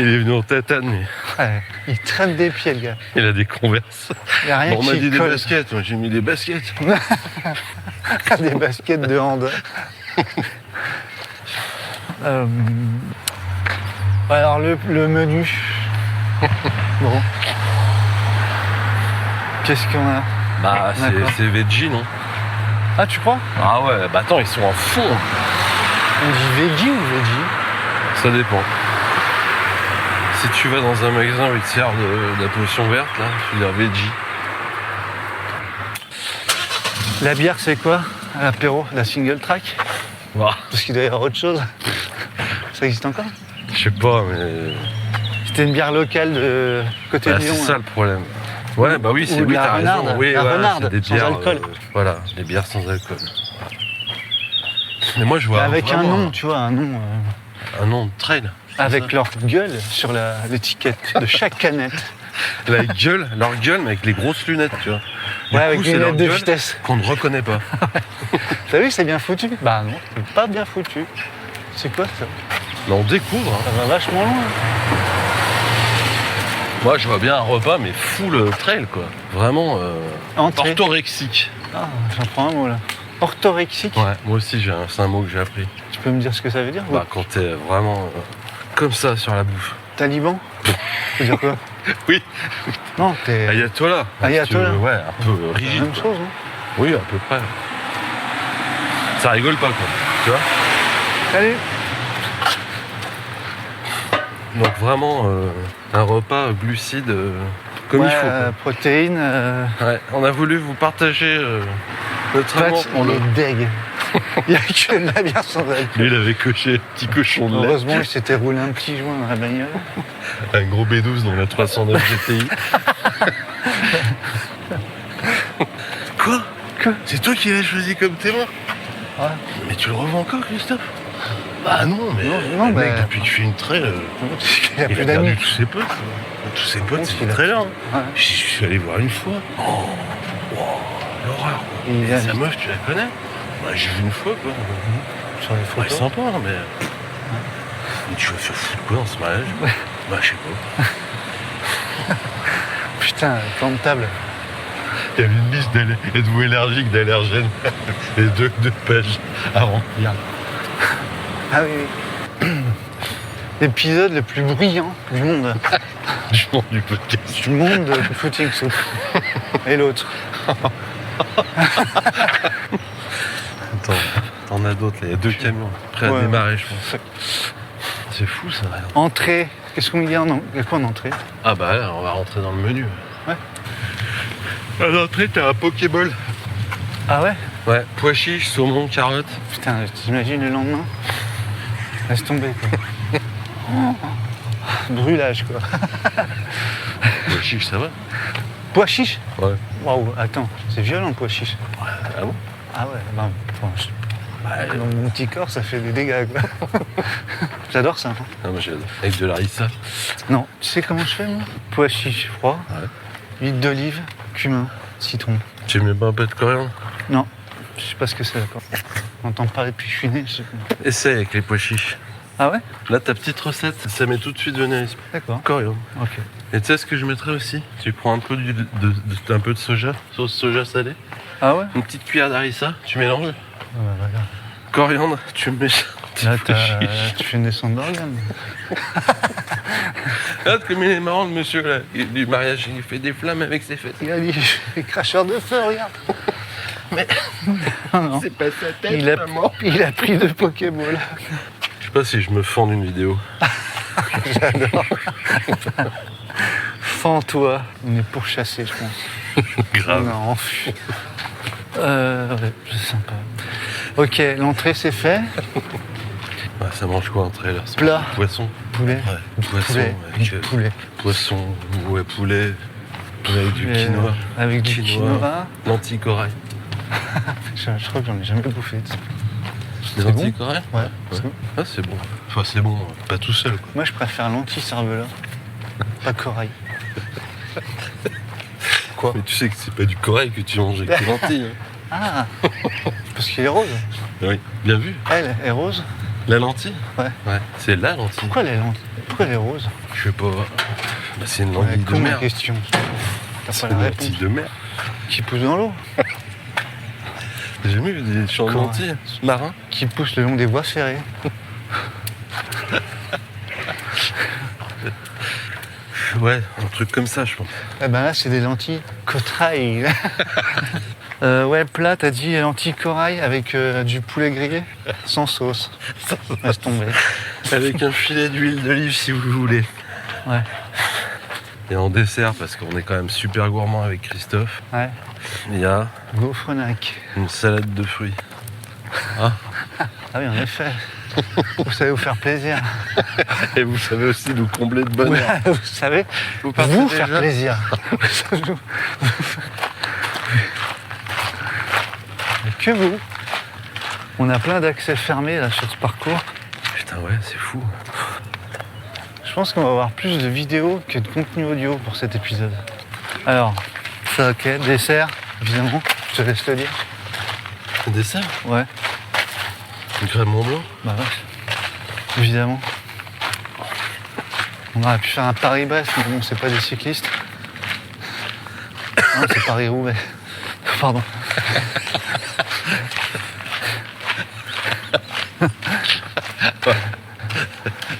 Il est venu en tatane, mais Ouais, il traîne des pieds, le gars. il a des converses. Il n'y a rien Bon, on m'a qui dit des colle. baskets, moi j'ai mis des baskets. Des baskets de hand. Alors, le menu. Bon. Qu'est-ce qu'on a? Bah, D'accord. c'est veggie, non? Ah, tu crois? Ah ouais, bah attends, ils sont en fond. On dit veggie ou veggie? Ça dépend. Si tu vas dans un magasin où ils te servent de la potion verte, là, tu dis veggie. La bière, c'est quoi? À l'apéro, la single track? Bah, Parce qu'il doit y avoir autre chose. Ça existe encore? je sais pas, mais. C'était une bière locale de côté Bah, de Lyon. c'est ça hein. le problème. Ouais, bah oui, c'est Ou de oui, la t'as raison. renarde. Oui, La ouais, renarde, c'est des sans bières. alcool. Voilà, des bières sans alcool. Mais moi, je vois. Mais avec un vraiment nom, tu vois, un nom. Un nom de trail. Avec leur gueule sur l'étiquette de chaque canette. La gueule, leur gueule, mais avec les grosses lunettes, tu vois. Du Ouais, coup, avec c'est des leur lunettes de gueule vitesse. qu'on ne reconnaît pas. T'as vu, c'est bien foutu? Bah non, c'est pas bien foutu. C'est quoi ça? Mais on découvre. Hein. Ça va vachement loin. Moi, je vois bien un repas, mais full trail, quoi. Vraiment Entrée. orthorexique. Ah, j'en prends un mot là. Orthorexique. Ouais, moi aussi, c'est un mot que j'ai appris. Tu peux me dire ce que ça veut dire? Bah, quand t'es vraiment comme ça sur la bouffe. Taliban? Ça veut dire quoi? Oui. Non, t'es. Ayatollah. Ayatollah. Ouais, un peu C'est la rigide. même quoi. chose, non? Oui, à peu près. Ça rigole pas, quoi. Tu vois? Salut! Donc vraiment un repas glucide comme il faut. quoi. Protéines. Ouais, on a voulu vous partager notre amour Pat, pour il le. est dég. Il n'y a que de la bière sans alcool. Lui, il avait coché petit cochon de lait, Heureusement, il s'était roulé un petit joint dans la bagnole. un gros B12 dans la 309 GTI. Quoi? Que? C'est toi qui l'as choisi comme témoin? Ouais. Mais tu le revends encore, Christophe? Bah non, mais Non, le mec, bah- depuis que je fais une trail, Il a il plus a perdu d'amis. tous ses potes. Tous ses potes, c'est Il des a- trailers. Ouais. Je suis allé voir une fois. Oh, l'horreur. Quoi. Il Et a- sa meuf, tu la connais? Bah, j'ai vu une fois, quoi. Sur les Ouais, photos. sympa, hein, mais... Mais tu vas faire foutre quoi dans ce mariage? Bah, je sais pas. Putain, plan de table. Il y avait une liste êtes-vous allergique d'allergènes? Et deux pages à remplir. Ah oui, oui. L'épisode le plus bruyant du monde. Du monde du podcast. Du monde du footing soup. Et l'autre. Attends, t'en as d'autres, là. Il y a 2 camions prêts à Ouais. démarrer, je pense. C'est fou, ça. Regarde. Entrée. Qu'est-ce qu'on dit il y a quoi en entrée? Ah bah là, on va rentrer dans le menu. Ouais. À l'entrée, t'as un Pokéball. Ah ouais? Ouais, pois chiches, saumon, carottes. Putain, t'imagines le lendemain? Laisse tomber quoi. Oh. Brûlage quoi. Pois chiches, ça va? Pois chiche? Ouais. Waouh, attends, c'est violent le pois chiche. Ah bon? Ah ouais, ben, bon, dans mon petit corps ça fait des dégâts quoi. J'adore ça. Hein. Ah, moi j'adore. Avec de la harissa. Non, tu sais comment je fais moi? Pois chiche froid, Ouais. huile d'olive, cumin, citron. Tu mets pas un peu de coriandre? Non, je sais pas ce que c'est d'accord. On entend parler depuis que je suis né, je sais pas. Essaye avec les pois chiches. Ah ouais? Là, ta petite recette, ça m'est tout de suite venu à l'esprit. D'accord. Coriandre. Ok. Et tu sais ce que je mettrais aussi? Tu prends un peu un peu de soja, sauce soja salée, Ah ouais? une petite cuillère d'harissa, tu mélanges. Ah bah, regarde. Coriandre, tu mets ça. Là, tu fais une descente d'organes. Regarde comme il est marrant le monsieur là, du mariage, il fait des flammes avec ses fesses. Il a dit, je suis cracheur de feu, regarde. Mais Non, non. c'est pas sa tête, Il a, maman. il a pris deux Pokéballs. Je sais pas si je me fends d'une vidéo. J'adore. Fends-toi. On est pour chasser, je pense. Grave. Non, ouais, c'est sympa. Ok, l'entrée c'est fait. Ouais, ça mange quoi un trailer? Plat. Poisson. Poulet. Ouais, poisson Poulet. avec Poulet. poisson, ouais, poulet. Avec du Poulet, quinoa. Avec du quinoa. Lentilles corail. Je crois que j'en ai jamais bouffé. Des C'est lentilles bon corail? Ouais. Ouais. Ah, c'est bon. Enfin, c'est bon, pas tout seul quoi. Moi je préfère lentilles cervelas. Pas corail. Quoi? Mais tu sais que c'est pas du corail que tu manges avec tes lentilles. Hein. Ah. Parce qu'il est rose. Oui, bien vu. Elle est rose. La lentille? Ouais. Ouais, c'est la lentille. Pourquoi elle est lente? Pourquoi elle est rose? Je sais pas. Bah, c'est une Ouais, lentille de con ma mer. question. T'as C'est pas une la lentille réponse. de mer. Qui pousse dans l'eau. J'ai jamais vu des champs de Comment? lentilles marins. Qui pousse le long des voies ferrées. Ouais, un truc comme ça, je pense. Eh ben là, c'est des lentilles corail. Ouais, plat, t'as dit lentilles corail avec du poulet grillé sans sauce. Laisse tomber. Avec un filet d'huile d'olive si vous voulez. Ouais. Et en dessert, parce qu'on est quand même super gourmand avec Christophe, Ouais. il y a Gaufrenac. une salade de fruits. Ah oui, en effet. Vous savez vous faire plaisir. Et vous savez aussi nous combler de bonheur. Ouais, vous savez Vous partez vous déjà faire plaisir. Et que vous. On a plein d'accès fermés là sur ce parcours. Putain, ouais, c'est fou. Je pense qu'on va avoir plus de vidéos que de contenu audio pour cet épisode. Alors, ça ok, dessert, évidemment, je te laisse le dire. Un dessert? Ouais, Une crème Mont Blanc? bah ouais, évidemment. On aurait pu faire un Paris-Brest, mais bon, c'est pas des cyclistes. Non, c'est Paris-Roubaix. Pardon.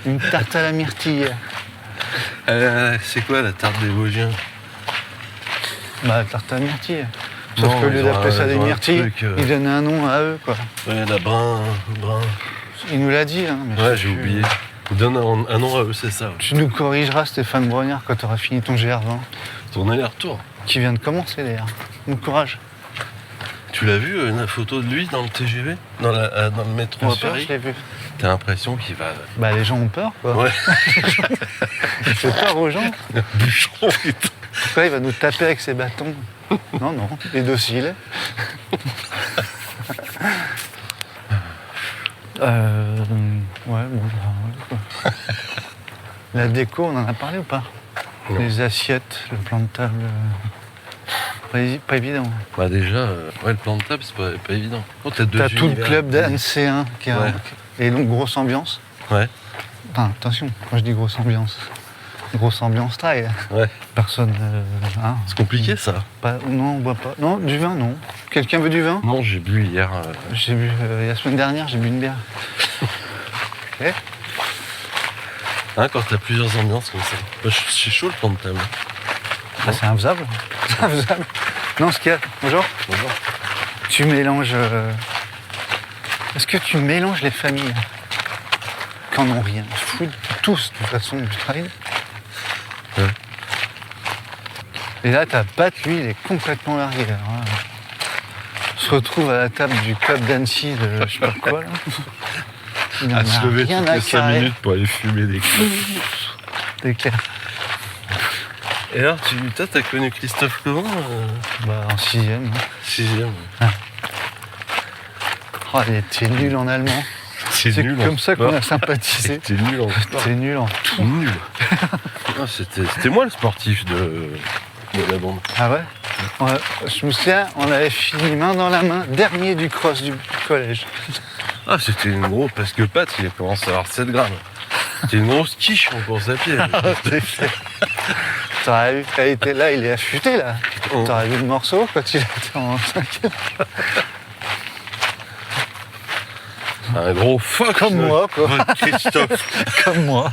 Une tarte à la myrtille. C'est quoi la tarte des Vosgiens? Bah, tarte à la myrtille. Sauf Non, qu'au lieu ils ont d'appeler ça un- des ils ont un myrtilles, truc, ils donnent un nom à eux, quoi. Ouais, la brun. Il nous l'a dit, hein. Mais Ouais, je- j'ai oublié. Donne un nom à eux, c'est ça. Tu nous corrigeras, Stéphane Brognard, quand tu auras fini ton GR20, Ton aller-retour. qui vient de commencer d'ailleurs. Bon courage. Tu l'as vu, une photo de lui dans le TGV? Dans le métro Bien à sûr, Paris? je l'ai vu. T'as l'impression qu'il va... Bah, les gens ont peur, quoi. Ouais. Il fait peur aux gens. Bouchon, putain. Pourquoi il va nous taper avec ses bâtons? Non, non, il est docile. Ouais, bon, quoi. La déco, on en a parlé ou pas? Non. Les assiettes, le plan de table. Pas évident. Bah déjà, ouais, le plan de table, c'est pas évident. Oh, t'as deux T'as tout le univers. club d'ANC1 qui a. Ouais. Et donc grosse ambiance. Ouais, Enfin, attention, moi je dis grosse ambiance. Grosse ambiance taille. ouais. Personne. Hein, C'est compliqué ça. non, on boit pas. Non, du vin, non. Quelqu'un veut du vin? Non, j'ai bu hier. J'ai bu. La semaine dernière, j'ai bu une bière. Ok. Hein, quand t'as plusieurs ambiances comme ça. Moi, je suis chaud le plan de table. Ah, c'est infaisable. C'est infaisable. Non, ce qu'il y a. Bonjour. Bonjour. Tu mélanges. Est-ce que tu mélanges les familles qui en ont rien à foutre, tous, de toute façon, du travail? Ouais. Et là, ta Pat, lui, il est complètement largué. Alors, là. On se retrouve à la table du club d'Annecy de je sais pas quoi, là. Il n'en À se a lever rien toutes à les 5 carrer. minutes pour aller fumer des clous. C'est clair. Et alors, toi, t'as connu Christophe comment Bah, en 6e. 6e. Oh, il était nul en allemand. C'est nul en comme ça qu'on sport. a sympathisé. T'es nul en sport. T'es nul en tout. Nul. Ah, c'était moi le sportif de la bande. Ah ouais, je me souviens, on avait fini main dans la main, dernier du cross du collège. Ah, c'était une grosse, parce que Pat, il commence à avoir 7 grammes. C'était une grosse quiche en course à pied. T'aurais vu, elle était là, il est affûté là. Oh. T'aurais vu le morceau quand il était en 5e. Un gros fuck. Comme moi, quoi. Ouais, Christophe. Comme moi.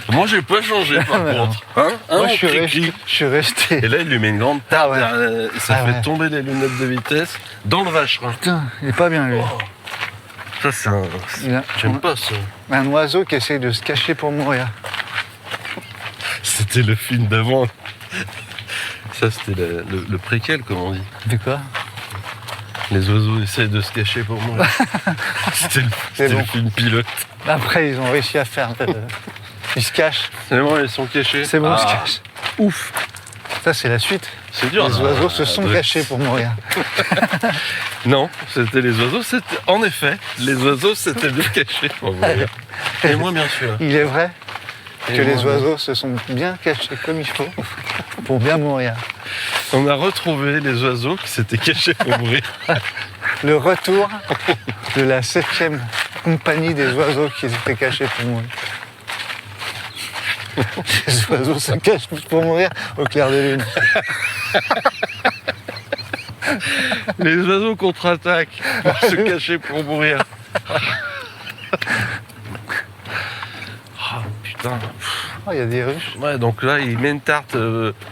Moi, j'ai pas changé par mais non. contre. Hein Moi, je cri-cri. suis resté. Et là, il lui met une grande tarte. Ah ouais. derrière, ça Ah fait ouais. tomber les lunettes de vitesse dans le vacherin. Putain, il est pas bien lui. Ça, c'est un. Il a- J'aime pas ça. Un oiseau qui essaye de se cacher pour mourir. C'était le film d'avant. Ça, c'était le préquel, comme on dit. De quoi? Les oiseaux essayent de se cacher pour moi. C'était bon. le film pilote. Après, ils ont réussi à faire. Ils se cachent. C'est bon, ils sont cachés. C'est bon, ils se Ah, cachent. Ouf. Ça, c'est la suite. c'est dur. Les là. oiseaux se sont De- cachés pour mourir. Non, c'était les oiseaux. C'était en effet, les oiseaux s'étaient bien cachés pour mourir. Et moi, bien sûr. Il est vrai Et que les moi, oiseaux se sont bien cachés comme il faut pour bien mourir. On a retrouvé les oiseaux qui s'étaient cachés pour mourir. Le retour de la 7e compagnie des oiseaux qui étaient cachés pour mourir. Les oiseaux se cachent pour mourir au clair de lune. Les oiseaux contre-attaquent pour se cacher pour mourir. Ah putain. Oh, il y a des ruches. Ouais, donc là, il met une tarte.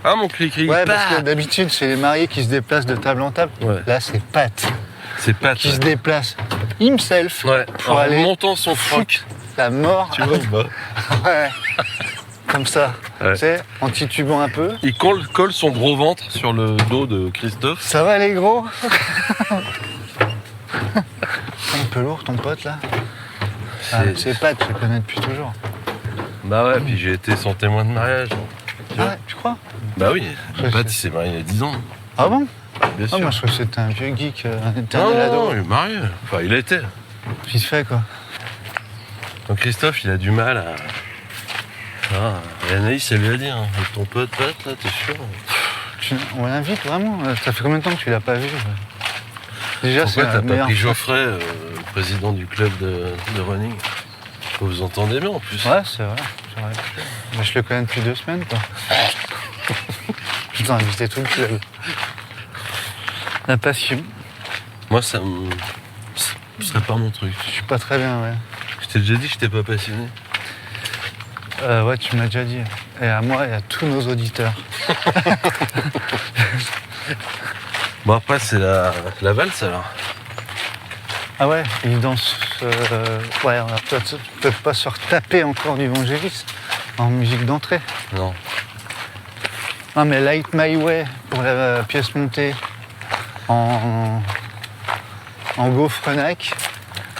Ah, mon cri-cri. Ouais, parce bah que d'habitude, c'est les mariés qui se déplacent de table en table. Ouais. Là, c'est Pat C'est pas qui se déplace himself Ouais, pour en aller montant son froc. foutre la mort. Tu vois, bah, Ouais. Comme ça. Ouais. Tu sais, en titubant un peu. il colle son gros ventre sur le dos de Christophe. Ça va les gros? Un peu lourd ton pote là? Ah, c'est Pat, je le connais depuis toujours. Bah ouais, puis j'ai été son témoin de mariage. Ah ouais, tu crois? Bah oui, Ouais, Pat c'est- il s'est marié il y a 10 ans, Ah bon? bien Ah, sûr. moi je crois que c'était un vieux geek, un non, éternel non, ado. il est marié. Enfin, il était. Vite fait quoi. Donc Christophe, il a du mal à... Ah, et Anaïs, elle lui a dit, hein, avec ton pote Pat, là, t'es sûr On l'invite vraiment? Ça fait combien de temps que tu l'as pas vu? Déjà, c'est Pourquoi la t'as pas meilleure pris fois. Geoffrey, le président du club de running? Vous vous entendez bien en plus. Ouais, c'est vrai. J'aurais pu. Mais je le connais depuis 2 semaines quoi. Je t'ai invité tout le club. La passion. Moi, ce serait pas mon truc. Je suis pas très bien, ouais. Je t'ai déjà dit que j'étais pas passionné. Ouais, tu me l'as déjà dit. Et à moi et à tous nos auditeurs. Bon, après, c'est la valse alors. Ah ouais, ils dansent. Ouais, on va peut-être pas se retaper encore du Vangelis en musique d'entrée. Non. Non, mais Light My Way pour la pièce montée en gaufrenac.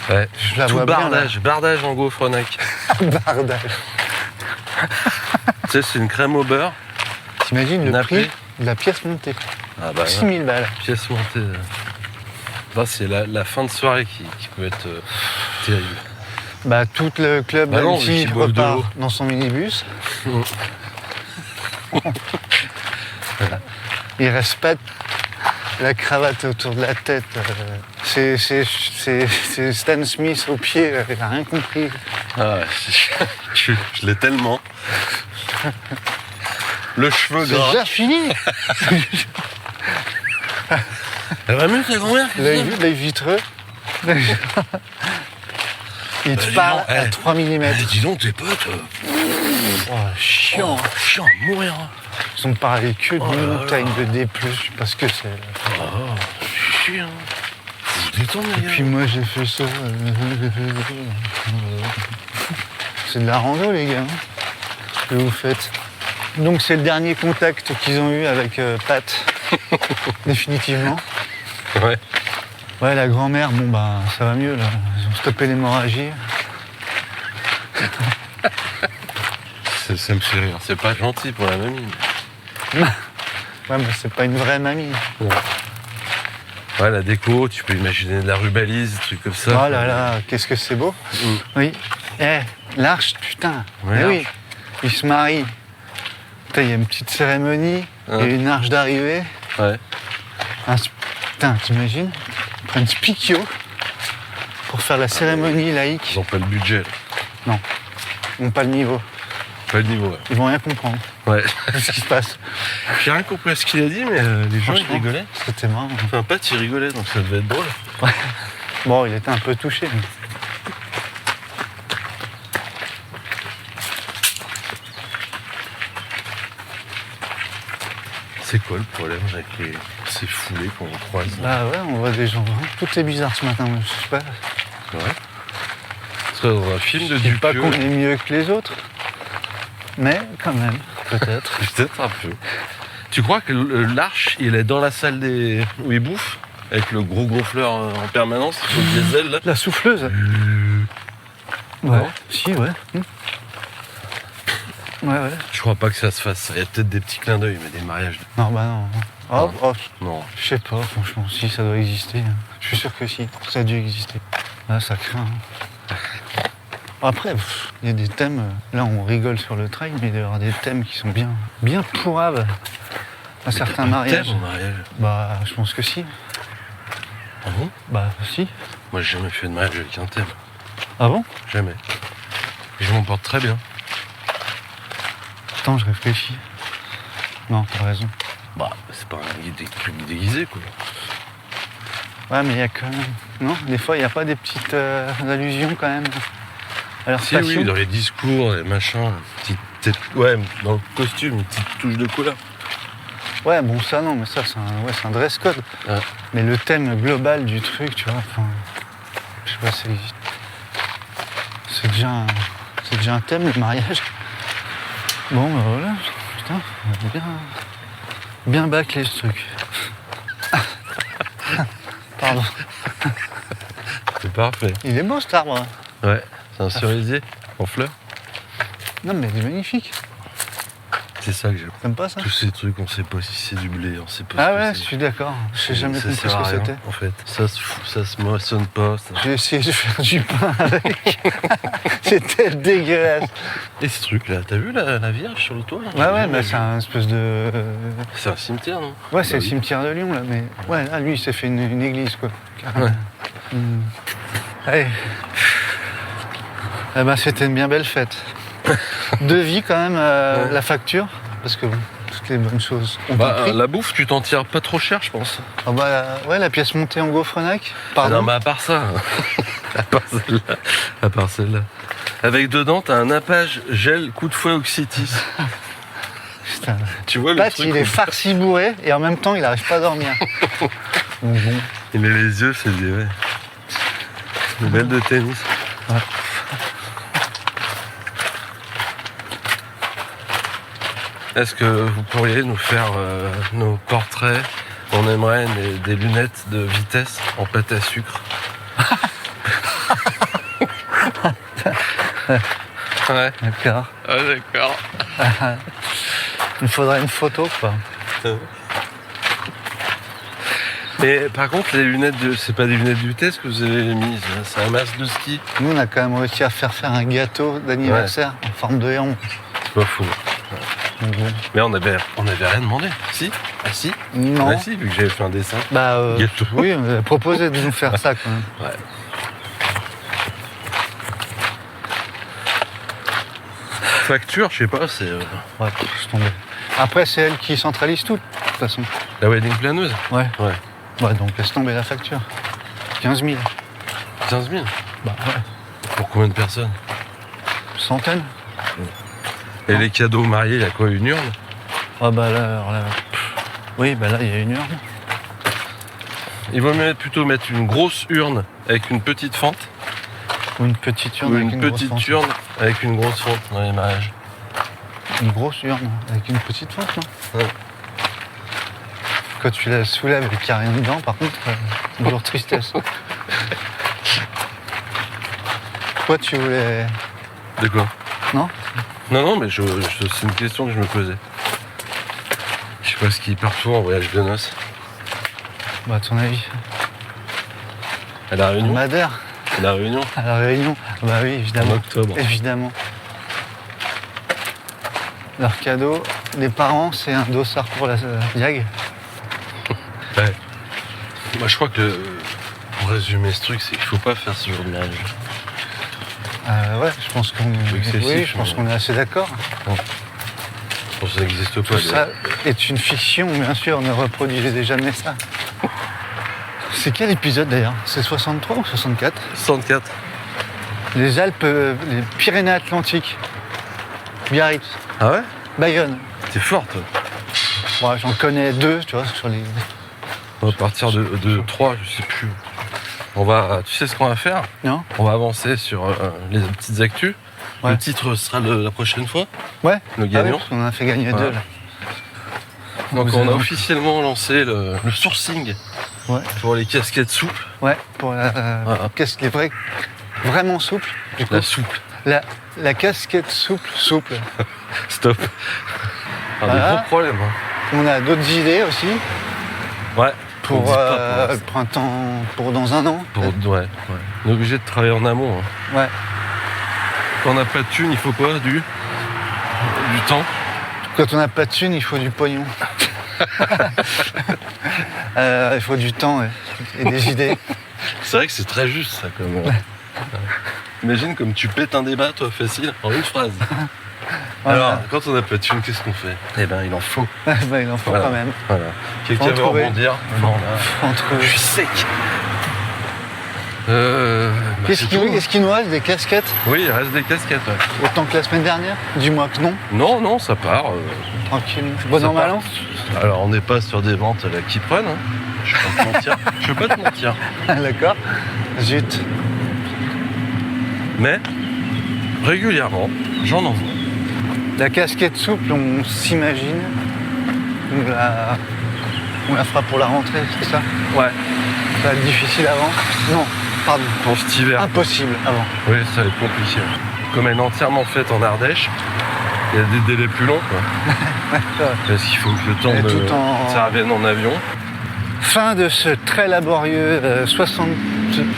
Ouais. Je la Tout vois bien, là. bardage en gaufrenac. Bardage. Tu sais, c'est une crème au beurre. T'imagines le Nappé. prix de la pièce montée? Ah bah, 6 000 balles. pièce montée. Là, c'est la fin de soirée qui peut être terrible. Bah, tout le club Bah non, d'Annecy vu qu'ils boivent de repart l'eau. dans son minibus. Il reste pas la cravate autour de la tête. C'est Stan Smith au pied, il n'a rien compris. Ah ouais, je l'ai tellement. Le cheveu C'est gras. déjà fini. Elle va mieux ta grand-mère? L'œil vitreux. Il te dis parle donc, à 3 mm. Dis donc tes potes. Oh, chiant. Chiant à mourir. Ils ont parlé que de Oh là là. montagne de D+, parce que c'est... Chiant. Faut vous détendre les Et gars. puis moi j'ai fait ça. C'est de la rando les gars. Ce que vous faites. Donc c'est le dernier contact qu'ils ont eu avec Pat. Définitivement. Ouais. Ouais, la grand-mère, bon bah ça va mieux là. Ils ont stoppé l'hémorragie. Ça me fait rire. C'est pas gentil pour la mamie. Ouais, mais c'est pas une vraie mamie. Ouais, la déco, tu peux imaginer de la rubalise, des trucs comme ça. Oh là là, qu'est-ce que c'est beau. Mm. Oui. L'arche, putain. Ouais, Eh oui, l'arche. ils se marient. Putain, il y a une petite cérémonie, il y a une arche d'arrivée. Ouais. Putain, t'imagines? Ils prennent Spikio pour faire la cérémonie laïque. Ils ont pas le budget. Là. Ils n'ont pas le niveau. Pas le niveau, ouais. Ils vont rien comprendre Ouais. de ce qui se passe. J'ai rien compris à ce qu'il a dit, mais les gens ils Franchement, rigolaient. C'était marrant. Enfin, Pat il rigolait, donc ça devait être drôle. Bon, il était un peu touché. Mais... C'est quoi le problème avec ces foulées qu'on croise? Bah ouais, on voit des gens. Tout est bizarre ce matin, moi, je sais pas. Ouais. C'est dans un film de Je dis pas Dupieux. qu'on est mieux que les autres, mais quand même, peut-être. Peut-être un peu. Tu crois que l'arche, il est dans la salle où il bouffe? Avec le gros gonfleur en permanence, sur le diesel là? La souffleuse. Ouais. Non. Si, ouais. Ouais, ouais. Je crois pas que ça se fasse. Il y a peut-être des petits clins d'œil, mais des mariages. Non, bah non. Non. Je sais pas, franchement, si ça doit exister. Je suis sûr que si, ça a dû exister. Là, ça craint. Après, il y a des thèmes. Là, on rigole sur le trail, mais il doit y avoir des thèmes qui sont bien pourrables à certains mariages. Thème au mariage. Bah, je pense que si. Ah bon? Bah, si. Moi, j'ai jamais fait de mariage avec un thème. Ah bon? Jamais. Et je m'en porte très bien. Attends, je réfléchis. Non, t'as raison. Bah, c'est pas un truc déguisé, quoi. Ouais, mais il y a quand même. Non, des fois, il n'y a pas des petites allusions quand même à leur Si, passion. oui, dans les discours, les machins, ouais, dans le costume, une petite touche de couleur. Ouais, bon, ça non, mais ça, c'est un dress code. Ouais. Mais le thème global du truc, tu vois, enfin. Je sais pas, c'est déjà un thème, le mariage. Bon, bah voilà, putain, on a bien bâclé ce truc. Pardon. C'est parfait. Il est beau cet arbre. Ouais, c'est un cerisier en fleurs. Non, mais il est magnifique. C'est ça que j'aime. T'aimes pas ça? Tous ces trucs, on sait pas si c'est du blé, on sait pas Ah ce que ouais, c'est. je suis d'accord. J'ai jamais Ça compris sert ce à que rien, c'était. en fait. Ça se moissonne pas. J'ai essayé de faire du pain avec. C'était dégueulasse. Et ce truc-là, t'as vu la Vierge sur le toit là? Ouais, ouais, J'ai mais jamais c'est un espèce de. C'est un cimetière, non? Ouais, c'est Bah le oui. cimetière de Lyon, là, mais. Ouais, là, lui, il s'est fait une église, quoi. Carrément. Ouais. Allez. Eh ben, c'était une bien belle fête. Devis, quand même, Ouais. la facture, parce que bon, toutes les bonnes choses ont un Bah, prix. la bouffe, tu t'en tires pas trop cher, je pense. Ah bah, ouais, la pièce montée en gaufrenac. Pardon. Non, mais à part ça, à part celle-là. Avec dedans, t'as un nappage gel coup de fouet oxytis. Putain. Tu vois le Pat, truc il est où- farci bourré, et en même temps, il n'arrive pas à dormir. Donc, bon. Il met les yeux, c'est des... Ouais. Une belle de tennis. Ouais. Est-ce que vous pourriez nous faire nos portraits? On aimerait des lunettes de vitesse en pâte à sucre. Ouais. D'accord. Ah, d'accord. Il me faudrait une photo, quoi. Mais par contre, les lunettes c'est pas des lunettes de vitesse que vous avez mises, c'est un masque de ski. Nous, on a quand même réussi à faire un gâteau d'anniversaire en forme de héron. C'est pas fou. Donc, bon. Mais on avait rien demandé. Si? Ah si? Non. Ah si, vu que j'avais fait un dessin. Bah, Gâteau. oui, on avait proposé de nous faire ça quand même. Ouais. Facture, je sais pas, c'est Ouais, laisse tomber. Après, c'est elle qui centralise tout, de toute façon. la wedding planeuse. Ouais. Ouais. Ouais, donc laisse tomber la facture. 15 000. 15 000. Bah ouais. Pour combien de personnes? Centaines. Et les cadeaux mariés, il y a quoi, une urne? Ah bah là, alors là. Oui, bah là, il y a une urne. Il vaut mieux plutôt mettre une grosse urne avec une petite fente Ou une petite urne ou avec une grosse petite fente. urne avec une grosse fente dans les mariages. Une grosse urne avec une petite fente, non? Ouais. Quand tu la soulèves et qu'il n'y a rien dedans, par contre, toujours tristesse. Toi, tu voulais... De quoi? Non? Non, mais c'est une question que je me posais. Je sais pas ce qui part tout en voyage de noces. Bah, à ton avis. À la Réunion? Madère, À la Réunion? à la Réunion. Bah oui, En évidemment. octobre. Évidemment. Leur cadeau, les parents, c'est un dossard pour la diag. Ouais. Moi, je crois que pour résumer ce truc, c'est qu'il faut pas faire ce genre de mariage. Ouais, je pense qu'on excessif, oui, je pense mais- qu'on est assez d'accord. Je pense que ça n'existe pas. Tout ça est une fiction, bien sûr, ne reproduisez jamais ça. C'est quel épisode d'ailleurs? C'est 63 ou 64? 64. Les Alpes, les Pyrénées-Atlantiques. Biarritz, Ah ouais? Bayonne. T'es fort, toi. Ouais, j'en connais deux, tu vois, sur les... On va partir de 3, je sais plus. Tu sais ce qu'on va faire? Non? On va avancer sur les petites actus. Ouais. Le titre sera la prochaine fois, Ouais. le Ah oui, gagnant. parce qu'on en a fait gagner Voilà. deux, là. Donc Vous on a avez- officiellement lancé le sourcing Ouais. pour les casquettes souples. Ouais, pour la... Voilà. Qu'est-ce qui est vrai? Vraiment souple. Du coup, La souple. la casquette souple. Stop. Ah, Voilà. Des gros problèmes. Hein. On a d'autres idées aussi Ouais. On pour dit pas pour le l'instant. printemps, pour dans un an. Ouais. On est obligé de travailler en amont. Hein. Ouais. Quand on n'a pas de thunes, il faut quoi? Du temps. Quand on n'a pas de thunes, il faut du pognon. Il faut du temps ouais, et des idées. C'est vrai que c'est très juste ça. Imagine comme tu pètes un débat, toi, facile, en une phrase. Voilà. Alors, quand on n'a pas de thunes, qu'est-ce qu'on fait? Eh ben, il en faut. Bah, il en faut Voilà. quand même. Voilà. Quelqu'un Faut en veut trouver. rebondir? Non, là. Entre... Je suis sec. Est-ce qu'il nous reste des casquettes Oui, il reste des casquettes. Ouais. autant que la semaine dernière? Dis-moi que non. Non, ça part. Tranquille. Bon Ça an, mal part. an. Alors, on n'est pas sur des ventes à la keep run. Hein. Je vais pas te mentir. Je vais pas te mentir. D'accord. Zut. Mais, régulièrement, j'en envoie. La casquette souple, on s'imagine. On la fera pour la rentrée, c'est ça? Ouais. Ça va être difficile avant? Non, pardon. Pour cet hiver. Impossible avant. Oui, ça va être compliqué. Comme elle est entièrement faite en Ardèche, il y a des délais plus longs. Quoi. Parce qu'il faut que le temps Et de tout en- ça revienne en avion. Fin de ce très laborieux 60...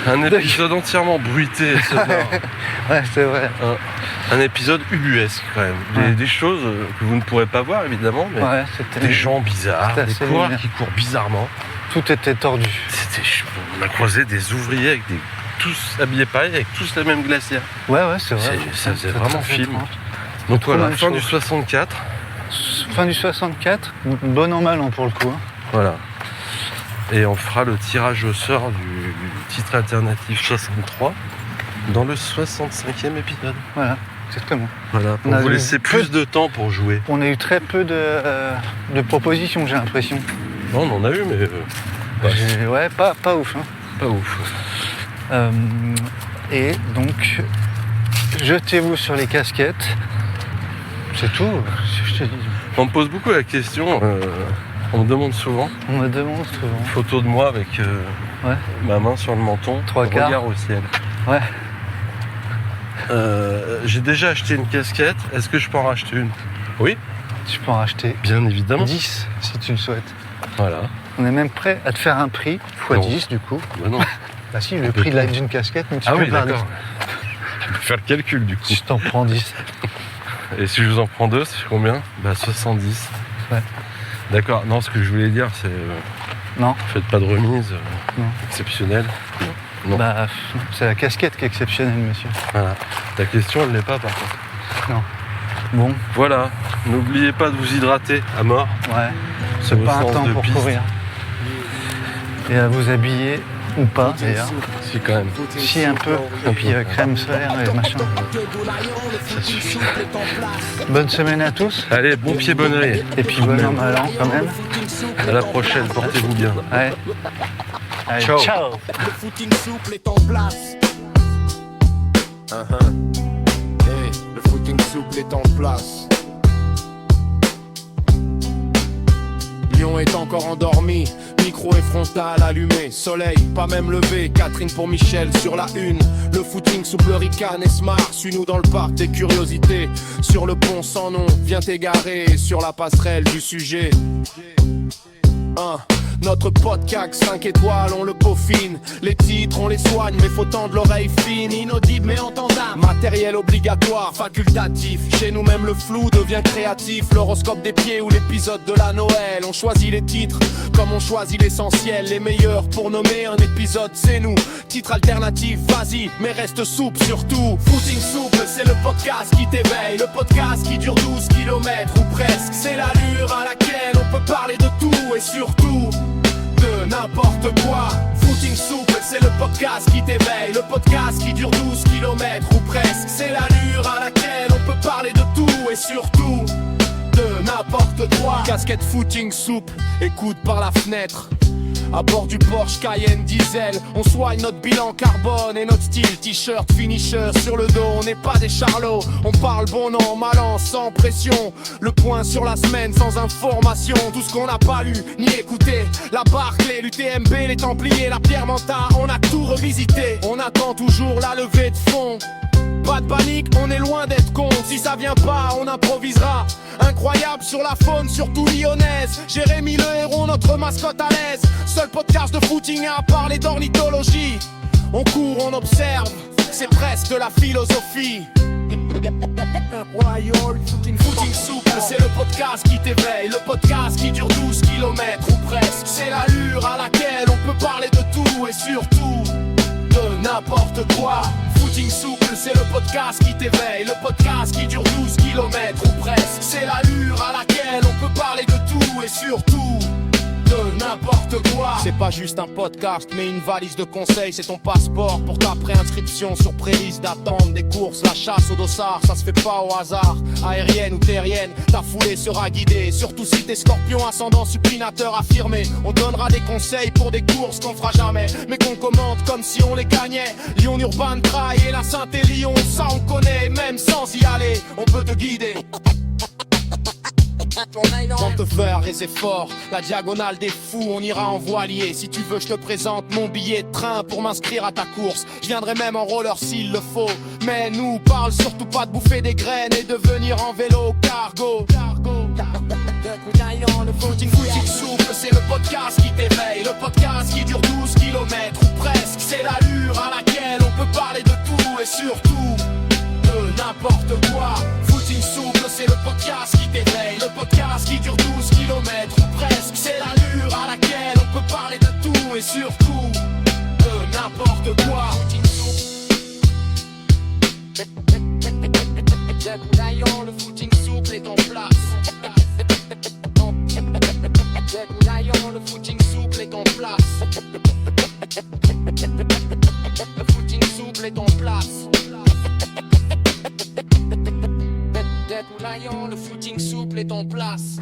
Un épisode entièrement bruité et sonore. Ouais, c'est vrai. Un épisode ubuesque quand même. Ouais. Des choses que vous ne pourrez pas voir évidemment, mais Ouais, c'était... des gens bizarres, c'était des assez coureurs lunaire. qui courent bizarrement. Tout était tordu. On a croisé des ouvriers avec tous habillés pareil, avec tous la même glacière. Ouais, c'est vrai. Ça faisait C'est vraiment très film. étrange. Donc Trop voilà, mal fin chaud. du 64. Fin du 64, bon an mal an pour le coup. Hein. Voilà. Et on fera le tirage au sort du titre alternatif 63 dans le 65e épisode. Voilà, exactement. Voilà, pour On a vous eu laisser peu- plus de temps pour jouer. On a eu très peu de propositions, j'ai l'impression. Non, on en a eu, mais Ouais, pas ouf. Hein. pas ouf. Et donc, jetez-vous sur les casquettes. C'est tout, je te dis. On me pose beaucoup la question, on me demande souvent, On me demande souvent. une photo de moi avec Ouais. ma main sur le menton, Trois quarts. regard au ciel. Ouais. J'ai déjà acheté une casquette, est-ce que je peux en racheter une? Oui, Tu peux en racheter bien évidemment. 10 si tu le souhaites. Voilà. On est même prêt à te faire un prix, x 10 du coup. Bah non. Bah si, le prix d'une casquette Ah multiplié oui, par 10. d'accord. Je peux faire le calcul du coup. Si je t'en prends 10. Et si je vous en prends 2, ça fait combien? Bah 70. Ouais. D'accord, non, ce que je voulais dire, c'est... Non. Faites pas de remise Non. exceptionnelle. Non. Bah, c'est la casquette qui est exceptionnelle, monsieur. Voilà. Ta question, elle l'est pas par contre. Non. Bon, Voilà, n'oubliez pas de vous hydrater à mort. ouais. Sur C'est vos pas un séances temps de pour piste. courir. Et à vous habiller, ou pas d'ailleurs. Si, quand même. Si, un peu. Et puis crème solaire et machin. Ça suffit. Bonne semaine à tous. Allez, bon pied, bon oeil. Et puis bon an, mal an quand même. À la prochaine, portez-vous bien. Ouais. Allez, Ciao. ciao. Le footing souple est en place. Hey, le footing souple est en place. Lyon est encore endormi, micro et frontal allumé, soleil pas même levé, Catherine pour Michel sur la une. Le footing souple ricane et smart, suis-nous dans le parc des curiosités. Sur le pont sans nom, viens t'égarer sur la passerelle du sujet. Notre podcast 5 étoiles, on le peaufine. Les titres, on les soigne, mais faut tendre l'oreille fine. Inaudible mais entendable. Matériel obligatoire, facultatif. Chez nous même le flou devient créatif. L'horoscope des pieds ou l'épisode de la Noël. On choisit les titres comme on choisit l'essentiel. Les meilleurs pour nommer un épisode, c'est nous. Titre alternatif, vas-y, mais reste souple surtout. Footing souple, c'est le podcast qui t'éveille. Le podcast qui dure 12 km ou presque. C'est l'allure à laquelle on peut parler de tout et surtout de n'importe quoi. Footing souple, c'est le podcast qui t'éveille. Le podcast qui dure 12 km ou presque. C'est l'allure à laquelle on peut parler de tout et surtout de n'importe quoi. Casquette footing souple, écoute par la fenêtre. À bord du Porsche Cayenne diesel, on soigne notre bilan carbone et notre style. T-shirt finisher sur le dos, on n'est pas des charlots. On parle bon an, mal an, sans pression. Le point sur la semaine, sans information. Tout ce qu'on n'a pas lu, ni écouté. La Barclay, l'UTMB, les Templiers, la Pierre Manta. On a tout revisité, on attend toujours la levée de fond. Pas de panique, on est loin d'être con. Si ça vient pas, on improvisera. Incroyable sur la faune, surtout lyonnaise. Jérémy le héros, notre mascotte à l'aise. Seul podcast de footing à parler d'ornithologie. On court, on observe, c'est presque de la philosophie. Footing souple, c'est le podcast qui t'éveille. Le podcast qui dure 12 km ou presque. C'est l'allure à laquelle on peut parler de tout et surtout de n'importe quoi. Footing souple, c'est le podcast qui t'éveille. Le podcast qui dure 12 km ou presque. C'est l'allure à laquelle on peut parler de tout et surtout de n'importe quoi. C'est pas juste un podcast mais une valise de conseils. C'est ton passeport pour ta préinscription sur pré-liste d'attente des courses. La chasse au dossard, ça se fait pas au hasard. Aérienne ou terrienne, ta foulée sera guidée. Surtout si t'es scorpion, ascendant supinateur affirmé. On donnera des conseils pour des courses qu'on fera jamais mais qu'on commente comme si on les gagnait. Lyon Urban Trail et la Saint-Élion, ça on connaît. Même sans y aller, on peut te guider. Sans te faire les efforts, la diagonale des fous, on ira en voilier. Si tu veux, je te présente mon billet de train pour m'inscrire à ta course. Je viendrai même en roller s'il le faut. Mais nous parle surtout pas de bouffer des graines et de venir en vélo cargo. Le footing souple, c'est le podcast qui t'éveille. Le podcast qui dure 12 km ou presque. C'est l'allure à laquelle on peut parler de tout et surtout de n'importe quoi. Footing souple, c'est le podcast qui t'éveille. Le podcast qui dure 12 km ou presque. C'est l'allure à laquelle on peut parler de tout et surtout de n'importe quoi. Le footing souple est en place. Le footing souple est en place. Le footing souple est en place. Le footing souple est en place.